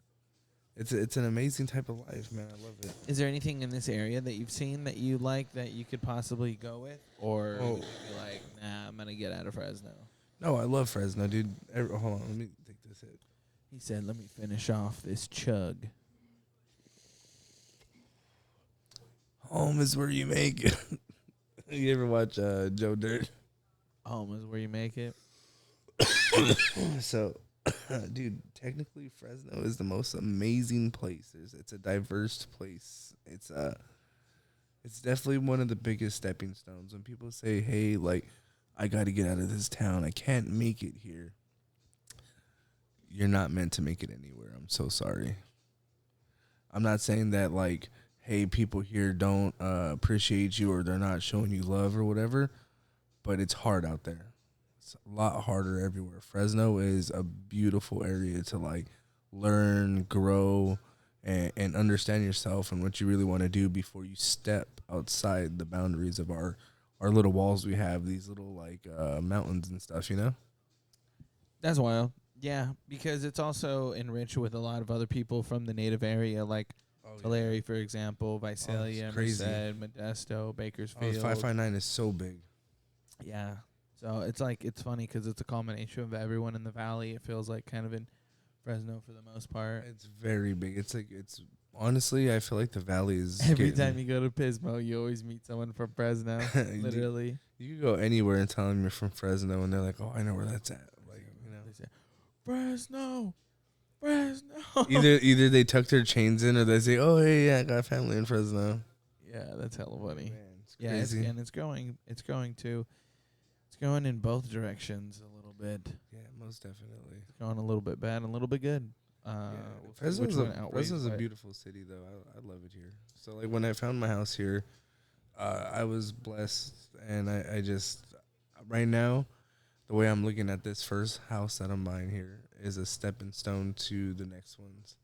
It's an amazing type of life, man. I love it. Is there anything in this area that you've seen that you like that you could possibly go with? Or Oh. would you be like, nah, I'm going to get out of Fresno? No, I love Fresno, dude. Hold on, let me take this hit. He said, let me finish off this chug. Home is where you make it. You ever watch Joe Dirt? Home is where you make it. So, dude, technically Fresno is the most amazing place. It's a diverse place. It's definitely one of the biggest stepping stones. When people say, "Hey, like, I got to get out of this town. I can't make it here." You're not meant to make it anywhere. I'm so sorry. I'm not saying that like, hey, people here don't appreciate you or they're not showing you love or whatever, but it's hard out there. It's a lot harder everywhere. Fresno is a beautiful area to like learn, grow, and understand yourself and what you really want to do before you step outside the boundaries of our little walls we have, these little like mountains and stuff, you know? That's wild. Yeah, because it's also enriched with a lot of other people from the native area, like Tulare, for example, Visalia, Merced, Modesto, Bakersfield. 559 is so big. Yeah. So it's like, it's funny because it's a combination of everyone in the valley. It feels like kind of in Fresno for the most part. It's very big. It's like, honestly, I feel like the valley is Every time you go to Pismo, you always meet someone from Fresno, literally. You can go anywhere and tell them you're from Fresno, and they're like, "Oh, I know where that's at." Like, you know, They say, Fresno. either they tuck their chains in, or they say, "Oh, hey, yeah, I got family in Fresno." Yeah, that's hella funny. Man, it's Yeah, crazy. and it's growing. It's growing too. It's going in both directions a little bit. Yeah, most definitely. It's going a little bit bad and a little bit good. Fresno's a beautiful city, though. I love it here. So, like, when I found my house here, I was blessed, and I just right now, the way I'm looking at this first house that I'm buying here is a stepping stone to the next ones.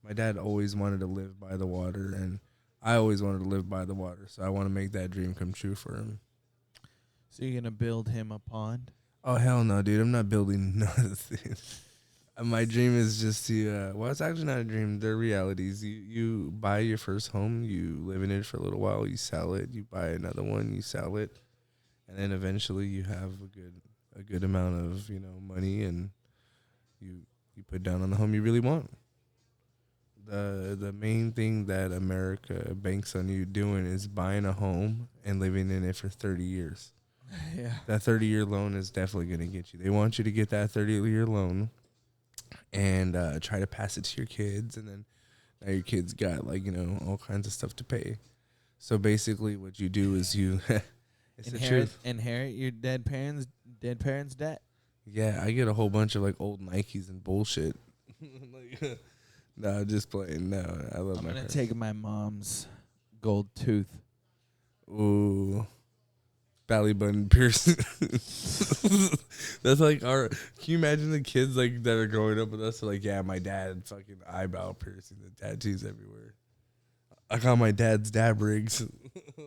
My dad always wanted to live by the water, and I always wanted to live by the water, so I want to make that dream come true for him. So you're gonna build him a pond? Oh, hell no, dude. I'm not building nothing. My dream is just to, well, it's actually not a dream. They're realities. You buy your first home, you live in it for a little while, you sell it, you buy another one, you sell it, and then eventually you have a good amount of, money, and you put down on the home you really want. The main thing that America banks on you doing is buying a home and living in it for 30 years. Yeah. That 30-year loan is definitely going to get you. They want you to get that 30-year loan and try to pass it to your kids, and then now your kids got all kinds of stuff to pay. So basically, what you do is you it's the truth. Inherit your dead parents' debt. Yeah, I get a whole bunch of old Nikes and bullshit. No, just playing. No, I love I'm my gonna parents. take my mom's gold tooth. Ooh. Belly button piercing. That's like our. Can you imagine the kids that are growing up with us? Are like, yeah, my dad fucking eyebrow piercing, the tattoos everywhere. I got my dad's dab rigs.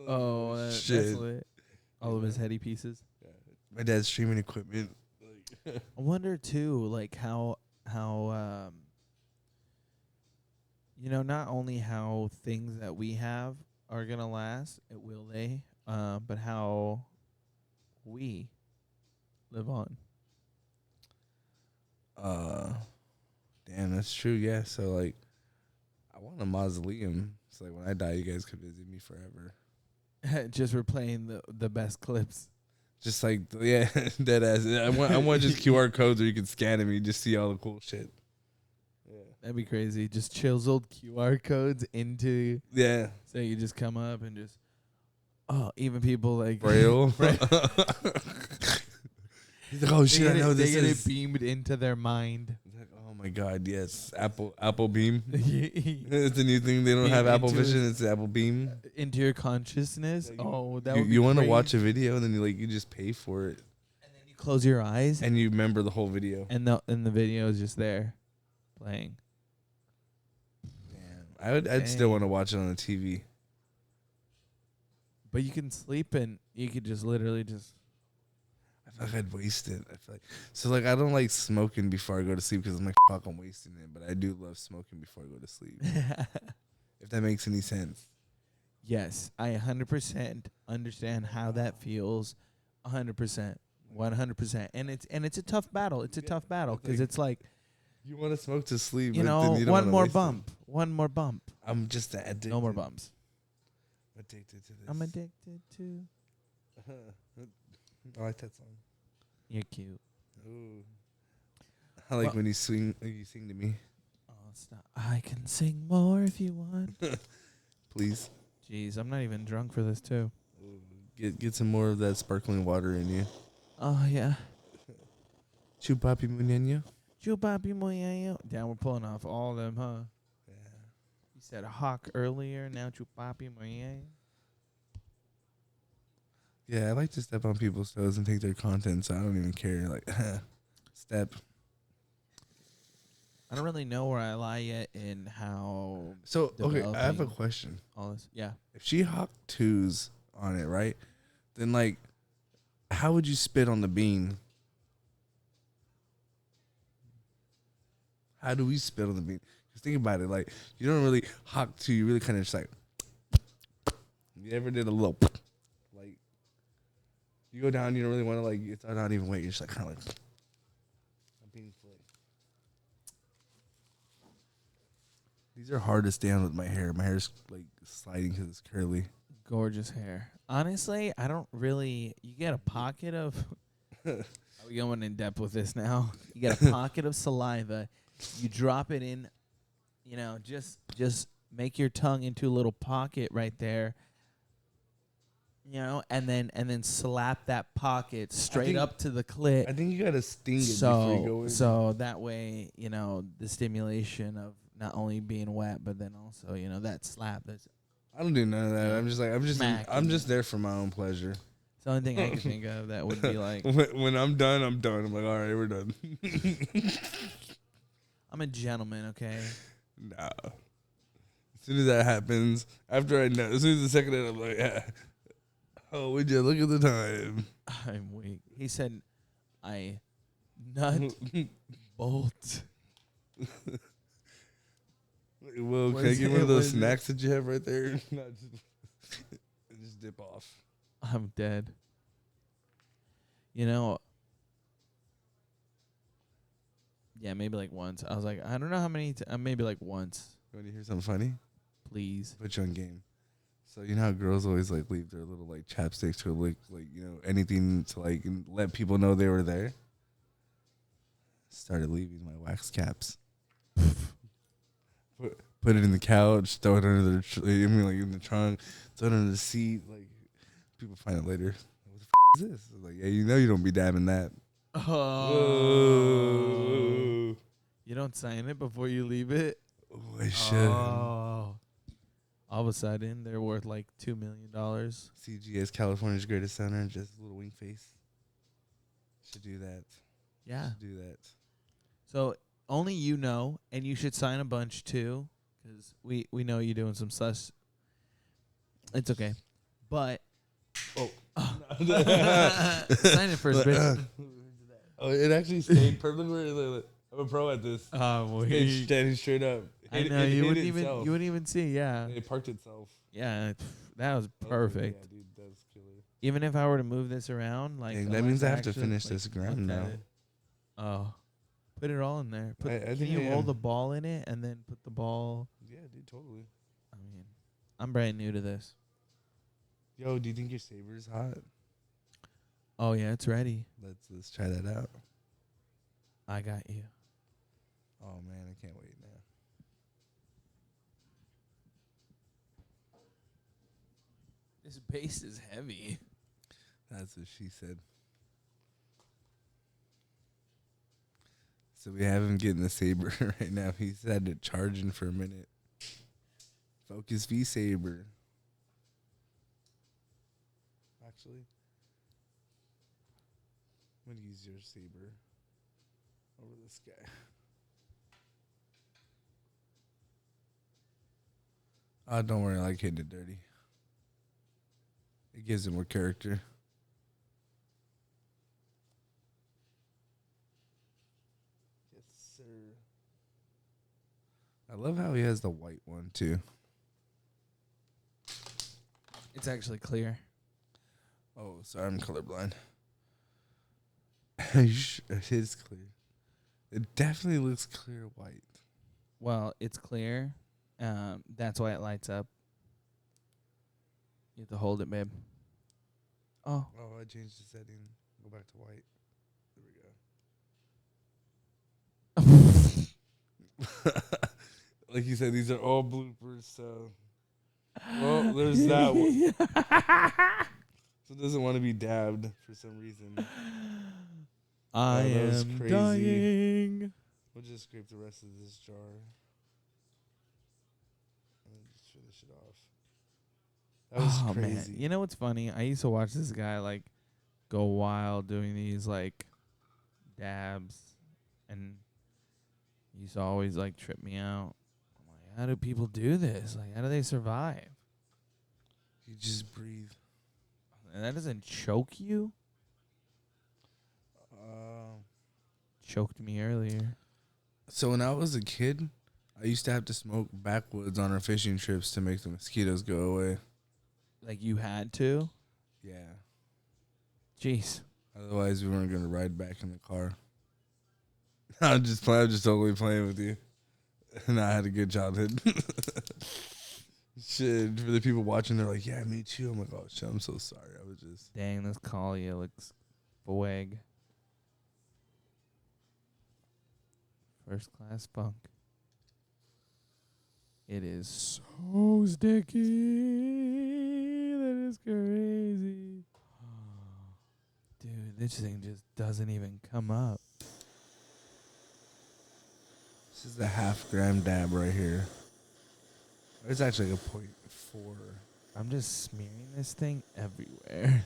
Oh, shit! That's lit. All of his heady pieces. Yeah. My dad's streaming equipment. I wonder too, how not only how things that we have are gonna last, will they? But how we live on. Damn, that's true. Yeah, so I want a mausoleum. So when I die, you guys could visit me forever. Just replaying the best clips. Just dead ass. I want just QR codes where you can scan them and you just see all the cool shit. Yeah, that'd be crazy. Just chiseled QR codes into. Yeah. So you just come up and just. Oh, even people Braille. He's like, oh shit, I know this is. They get it beamed into their mind. Like, oh my god, yes, Apple Beam. It's a new thing. They don't have Apple Vision. It's Apple Beam. Into your consciousness. You want to watch a video and then you just pay for it. And then you close your eyes and you remember the whole video. And the video is just there, playing. Damn, I'd still want to watch it on the TV. But you can sleep and you could just literally just. I I feel like I'd waste it. I feel like so like I don't like smoking before I go to sleep because I'm like fuck I'm wasting it. But I do love smoking before I go to sleep. If that makes any sense. Yes, I 100% understand how that feels. 100%, 100%, and it's a tough battle. It's a tough battle because it's like You want to smoke to sleep, you but then know you don't one want to more waste bump, one more bump. it. I'm just addicted. No more bumps. Addicted to this. I'm addicted to. I like that song. You're cute. Ooh. I like when you sing to me. Oh, stop! I can sing more if you want. Please. Jeez, I'm not even drunk for this too. Ooh. Get some more of that sparkling water in you. Oh yeah. Chupapi muñeño. Chupapi moyayo. Damn, we're pulling off all of them, huh? Yeah. You said hawk earlier. Now chupapi moyayo. Yeah, I like to step on people's toes and take their content, so I don't even care. Like, step. I don't really know where I lie yet in how. So, okay, I have a developing question. all this. Yeah. If she hawked twos on it, right? Then, like, how would you spit on the bean? How do we spit on the bean? Because think about it. Like, you don't really hawk two. You really kind of just like. You ever did a little. Like, you go down, you don't really want to, like, it's not even wait. You're just like, kind of like. A bean flick. These are hard to stay on with my hair. My hair's, like, sliding because it's curly. Gorgeous hair. Honestly, I don't really. You get a pocket of. Are we going in depth with this now? You get a pocket of saliva. You drop it in. You know, just make your tongue into a little pocket right there. You know, and then slap that pocket straight up to the clit. I think you gotta sting it before you go in. So that way, you know, the stimulation of not only being wet, but then also, you know, that slap. That's I don't do none of that. Yeah. I'm just there for my own pleasure. it's the only thing I can think of that would be like. When I'm done, I'm done. I'm like, all right, we're done. I'm a gentleman, okay? Nah. As soon as that happens, after I know, as soon as the second day, I'm like, yeah. Oh, would you look at the time? I'm weak. He said, I nut bolt. Well, What can I is get it? one of What those is it? snacks that you have right there? No, just dip off. I'm dead. You know, yeah, maybe like once. I was like, I don't know how many. Maybe like once, You want to hear something funny? please. Put you on game. So you know how girls always like leave their little like chapsticks to like you know anything to like let people know they were there. Started leaving my wax caps. Put it in the couch. Throw it under the like in the trunk. Throw it under the seat. Like people find it later. What the is this? I was like, yeah, you know you don't be dabbing that. Oh. You don't sign it before you leave it? Oh, I should. Oh. All of a sudden, they're worth like $2 million. CGS, California's greatest center. Just a little wink face. Should do that. Yeah. Should do that. So only you know, and you should sign a bunch too, because we know you're doing some sus. It's okay. But. Oh. Sign it first, bitch. Oh, it actually stayed perfectly. I'm a pro at this. Stayed standing straight up. I know you wouldn't even see. Yeah, It parked itself. yeah, that was perfect. Yeah, dude, that's killer. Even if I were to move this around, like Dang, that means I have to finish this ground now. Oh, put it all in there. I Can think you I roll am. the ball in it and then put the ball? Yeah, dude, totally. I mean, I'm brand new to this. Yo, do you think your saber's hot? Oh yeah, it's ready. Let's try that out. I got you. Oh man, I can't wait now. This base is heavy. That's what she said. So we have him getting the saber right now. He's had to charge in for a minute. Focus V saber. Actually, I'm gonna use your saber over this guy. Don't worry, I like hitting it dirty. It gives it more character. sir. I love how he has the white one too. It's actually clear. Oh, sorry, I'm colorblind. It is clear. It definitely looks clear white. Well, it's clear. That's why it lights up. You have to hold it, babe. Oh. Oh, I changed the setting. Go back to white. There we go. Like you said, these are all bloopers, so. Well, there's that one. So it doesn't want to be dabbed for some reason. I am crazy. dying. We'll just scrape the rest of this jar. And then just finish it off. That was crazy. Man. You know what's funny? I used to watch this guy like go wild doing these like dabs, and he used to always like trip me out. I'm like, how do people do this? Like, how do they survive? You just breathe. And that doesn't choke you? Choked me earlier. So when I was a kid, I used to have to smoke backwoods on our fishing trips to make the mosquitoes go away. Like you had to? Yeah. Jeez. Otherwise, we weren't going to ride back in the car. I'm just totally playing with you. And I had a good childhood. Shit, for the people watching, they're like, yeah, me too. I'm like, oh, shit, I'm so sorry. I was just... Dang, this collie looks swag. First class funk. It is so sticky. That is crazy. Dude, this thing just doesn't even come up. This is the half-gram dab right here. It's actually like a 0.4. I'm just smearing this thing everywhere.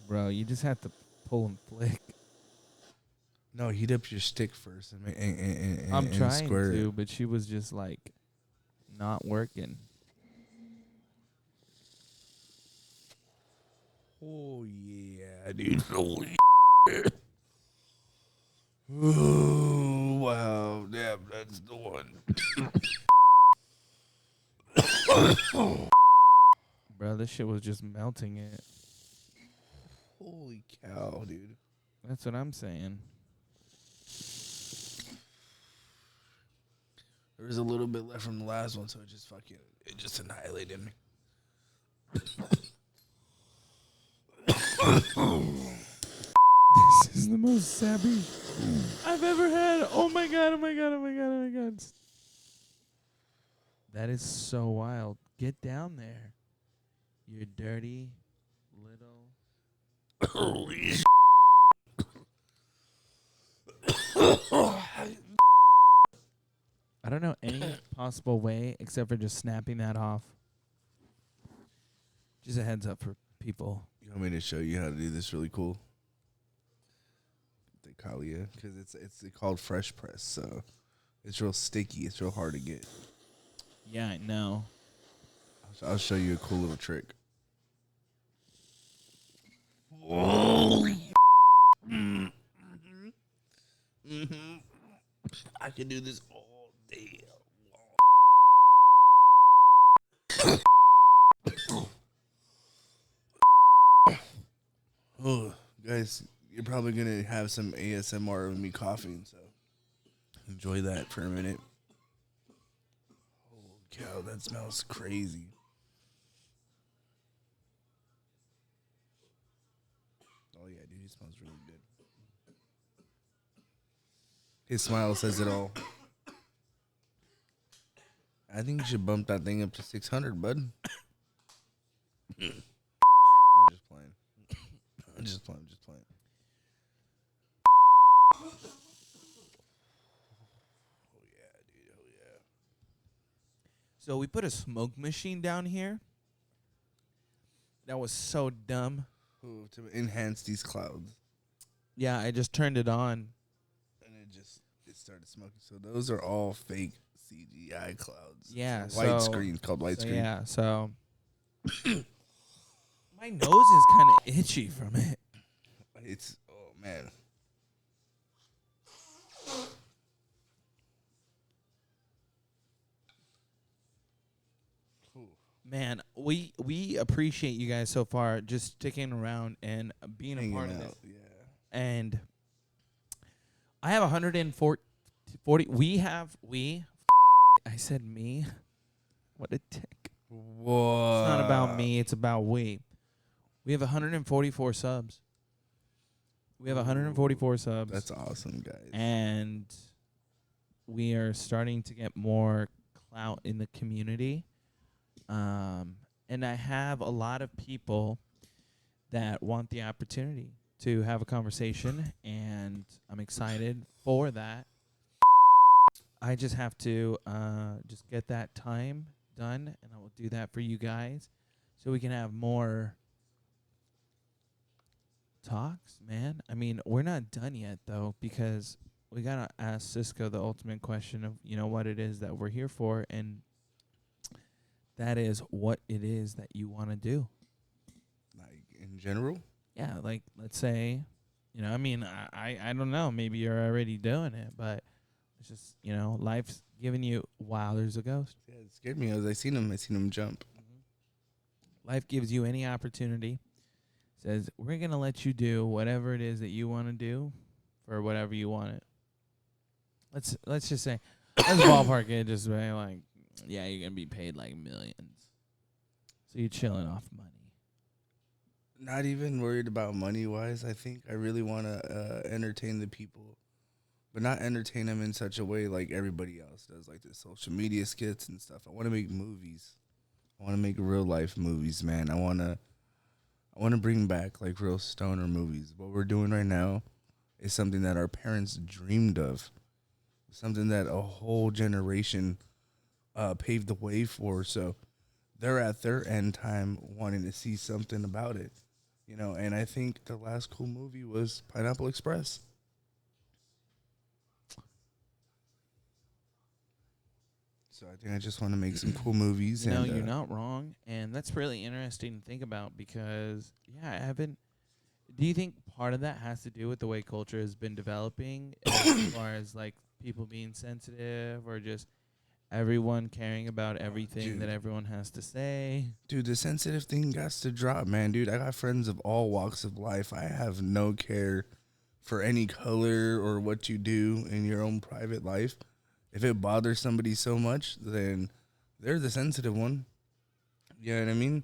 Bro, you just have to pull and flick. No, heat up your stick first and I'm trying squirt to, it. but she was just like not working. Oh, yeah, dude. Holy shit. Oh, wow. Damn, that's the one. Bro, this shit was just melting it. Holy cow, dude. That's what I'm saying. There was a little bit left from the last one, so it just annihilated me. This is the most sappy I've ever had. Oh my god, oh my god, oh my god, oh my god. That is so wild. Get down there. You dirty little... Holy shit. I don't know any possible way except for just snapping that off. Just a heads up for people. You want me to show you how to do this really cool? The Kalia, because it's called fresh press, so it's real sticky. It's real hard to get. Yeah, I know. I'll show you a cool little trick. Holy I can do this all day long. Oh, guys, you're probably going to have some ASMR of me coughing, so enjoy that for a minute. Holy cow, that smells crazy. Oh, yeah, dude, he smells really good. His smile says it all. I think you should bump that thing up to 600, bud. I'm just playing. I'm just playing. Oh, yeah, dude. Oh, yeah. So we put a smoke machine down here. That was so dumb. Ooh, to enhance these clouds. Yeah, I just turned it on. And it started smoking. So those are all fake CGI clouds. Yeah, White screen, called white screen. Yeah, so my nose is kind of itchy from it. It's, oh, man. Man, we appreciate you guys so far just sticking around and being a part of this. Yeah. And I have 140. I said me. What a tick. Whoa. It's not about me. It's about we. We have 144 subs. We have 144 subs. That's awesome, guys. And we are starting to get more clout in the community. And I have a lot of people that want the opportunity to have a conversation, and I'm excited for that. I just have to just get that time done, and I will do that for you guys so we can have more talks, man. I mean, we're not done yet, though, because we got to ask Sysco the ultimate question of, what it is that we're here for, and that is what it is that you want to do. Like, in general? Yeah, like, let's say, I don't know. Maybe you're already doing it, but it's just, life's giving you, wow, there's a ghost. Yeah, it scared me. I seen him jump. Life gives you any opportunity. Says, we're going to let you do whatever it is that you want to do for whatever you want it. Let's just say, let's ballpark it, just say, like, yeah, you're going to be paid, like, millions. So you're chilling off money. Not even worried about money-wise. I think I really want to entertain the people, but not entertain them in such a way like everybody else does, like the social media skits and stuff. I want to make movies. I want to make real-life movies, man. I want to bring back, like, real stoner movies. What we're doing right now is something that our parents dreamed of, something that a whole generation paved the way for. So they're at their end time wanting to see something about it, and I think the last cool movie was Pineapple Express. So I think I just want to make some cool movies. No, you're not wrong, and that's really interesting to think about because, do you think part of that has to do with the way culture has been developing as far as, like, people being sensitive or just everyone caring about everything that everyone has to say? Dude, the sensitive thing got to drop, man. Dude, I got friends of all walks of life. I have no care for any color or what you do in your own private life. If it bothers somebody so much, then they're the sensitive one. You know what I mean?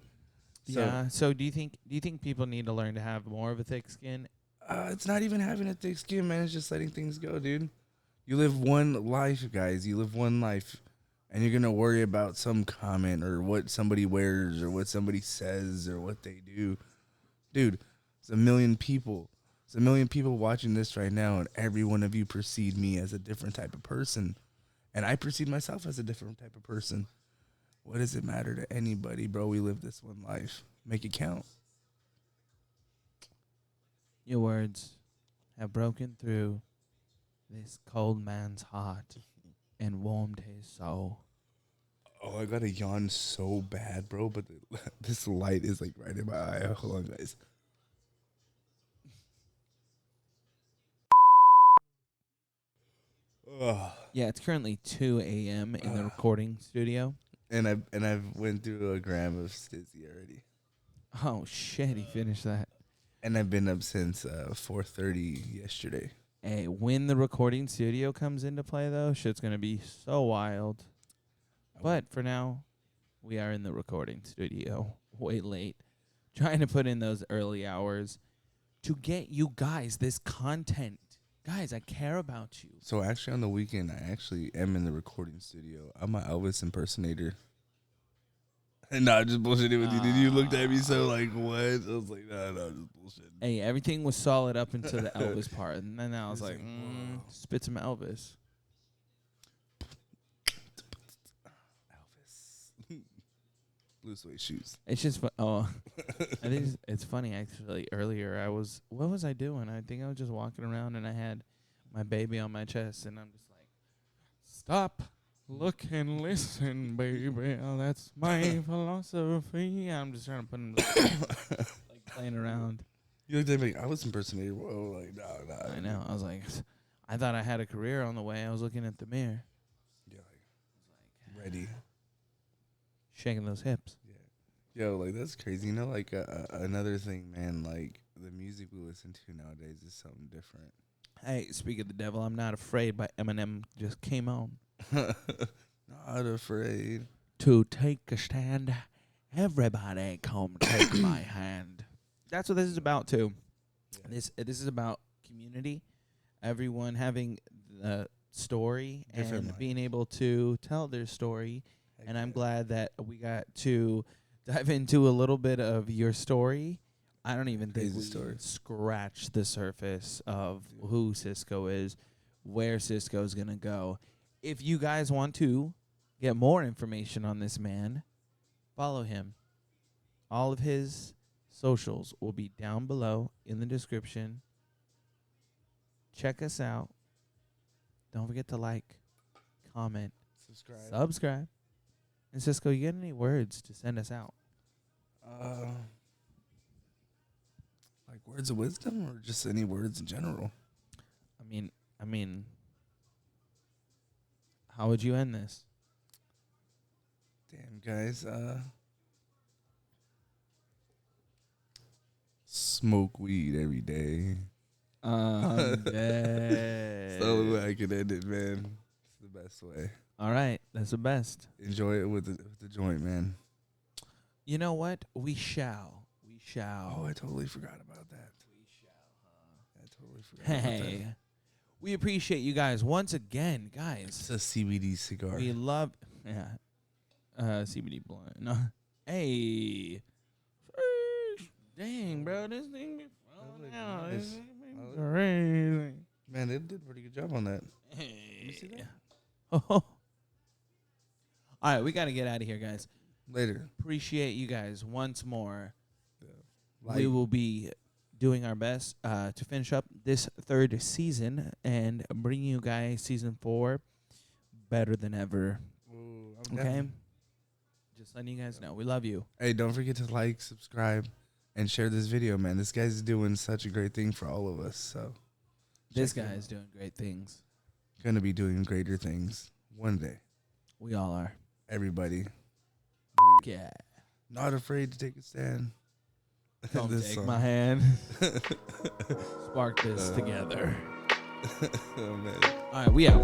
Yeah. So do you think people need to learn to have more of a thick skin? It's not even having a thick skin, man. It's just letting things go, dude. You live one life, guys. You live one life. And you're going to worry about some comment or what somebody wears or what somebody says or what they do. Dude, it's a million people. It's a million people watching this right now, and every one of you perceive me as a different type of person. And I perceive myself as a different type of person. What does it matter to anybody, bro? We live this one life. Make it count. Your words have broken through this cold man's heart and warmed his soul. Oh, I got to yawn so bad, bro, but this light is, like, right in my eye. Hold on, guys. Ugh. Yeah, it's currently 2 a.m. in the recording studio. And I've went through a gram of Stizzy already. Oh, shit, he finished that. And I've been up since 4:30 yesterday. Hey, when the recording studio comes into play, though, shit's going to be so wild. But for now, we are in the recording studio way late, trying to put in those early hours to get you guys this content. Guys, I care about you. So actually on the weekend, I actually am in the recording studio. I'm an Elvis impersonator. Nah, just bullshitting with you. Dude, you looked at me so like, what? I was like, no, just bullshit. Hey, everything was solid up until the Elvis part. And then I was like, spit some Elvis. Elvis. Blue suede shoes. It's just I think it's funny actually. Earlier what was I doing? I think I was just walking around and I had my baby on my chest and I'm just like, stop, look and listen, baby. Oh, that's my philosophy. I'm just trying to put him like playing around. You looked at me like I was impersonating. Whoa, like nah. I know. I was like, I thought I had a career on the way. I was looking at the mirror. Yeah, like ready. Shaking those hips. Yeah. Yo, like that's crazy. You know, like another thing, man. Like the music we listen to nowadays is something different. Hey, speak of the devil, I'm not afraid by Eminem just came on. Not afraid. To take a stand, everybody come take my hand. That's what this is about too. Yeah. This is about community, everyone having the story Different and life. being able to tell their story. Heck And I'm yeah. glad that we got to dive into a little bit of your story. I don't even think Crazy we story. scratched the surface of Yeah. who Sysco is, where Sysco's gonna go. If you guys want to get more information on this man, follow him. All of his socials will be down below in the description. Check us out. Don't forget to like, comment, subscribe. And Sysco, you got any words to send us out? Uh, like words of wisdom or just any words in general? I mean, how would you end this? Damn, guys. Smoke weed every day. I'm dead. It's the only way I can end it, man. It's the best way. All right, that's the best. Enjoy it with the joint, man. You know what? We shall. Oh, I totally forgot about that. We shall, huh? I totally forgot about that. Hey, we appreciate you guys once again, guys. It's a CBD cigar. We love, CBD blunt. No, hey, dang, bro, this thing be falling out. nice. This thing be crazy. Man, they did a pretty good job on that. Hey, you see that? all right, we got to get out of here, guys. Later. Appreciate you guys once more. Like, We will be doing our best to finish up this third season and bring you guys season 4 better than ever. ooh, Okay? Just letting you guys know. We love you. Hey, don't forget to like, subscribe, and share this video, man. This guy's doing such a great thing for all of us. So This check it guy out. is doing great things. Gonna be doing greater things one day. We all are. Everybody, Yeah. not afraid to take a stand. Come This take song. my hand. Spark this together. Oh man. All right, we out.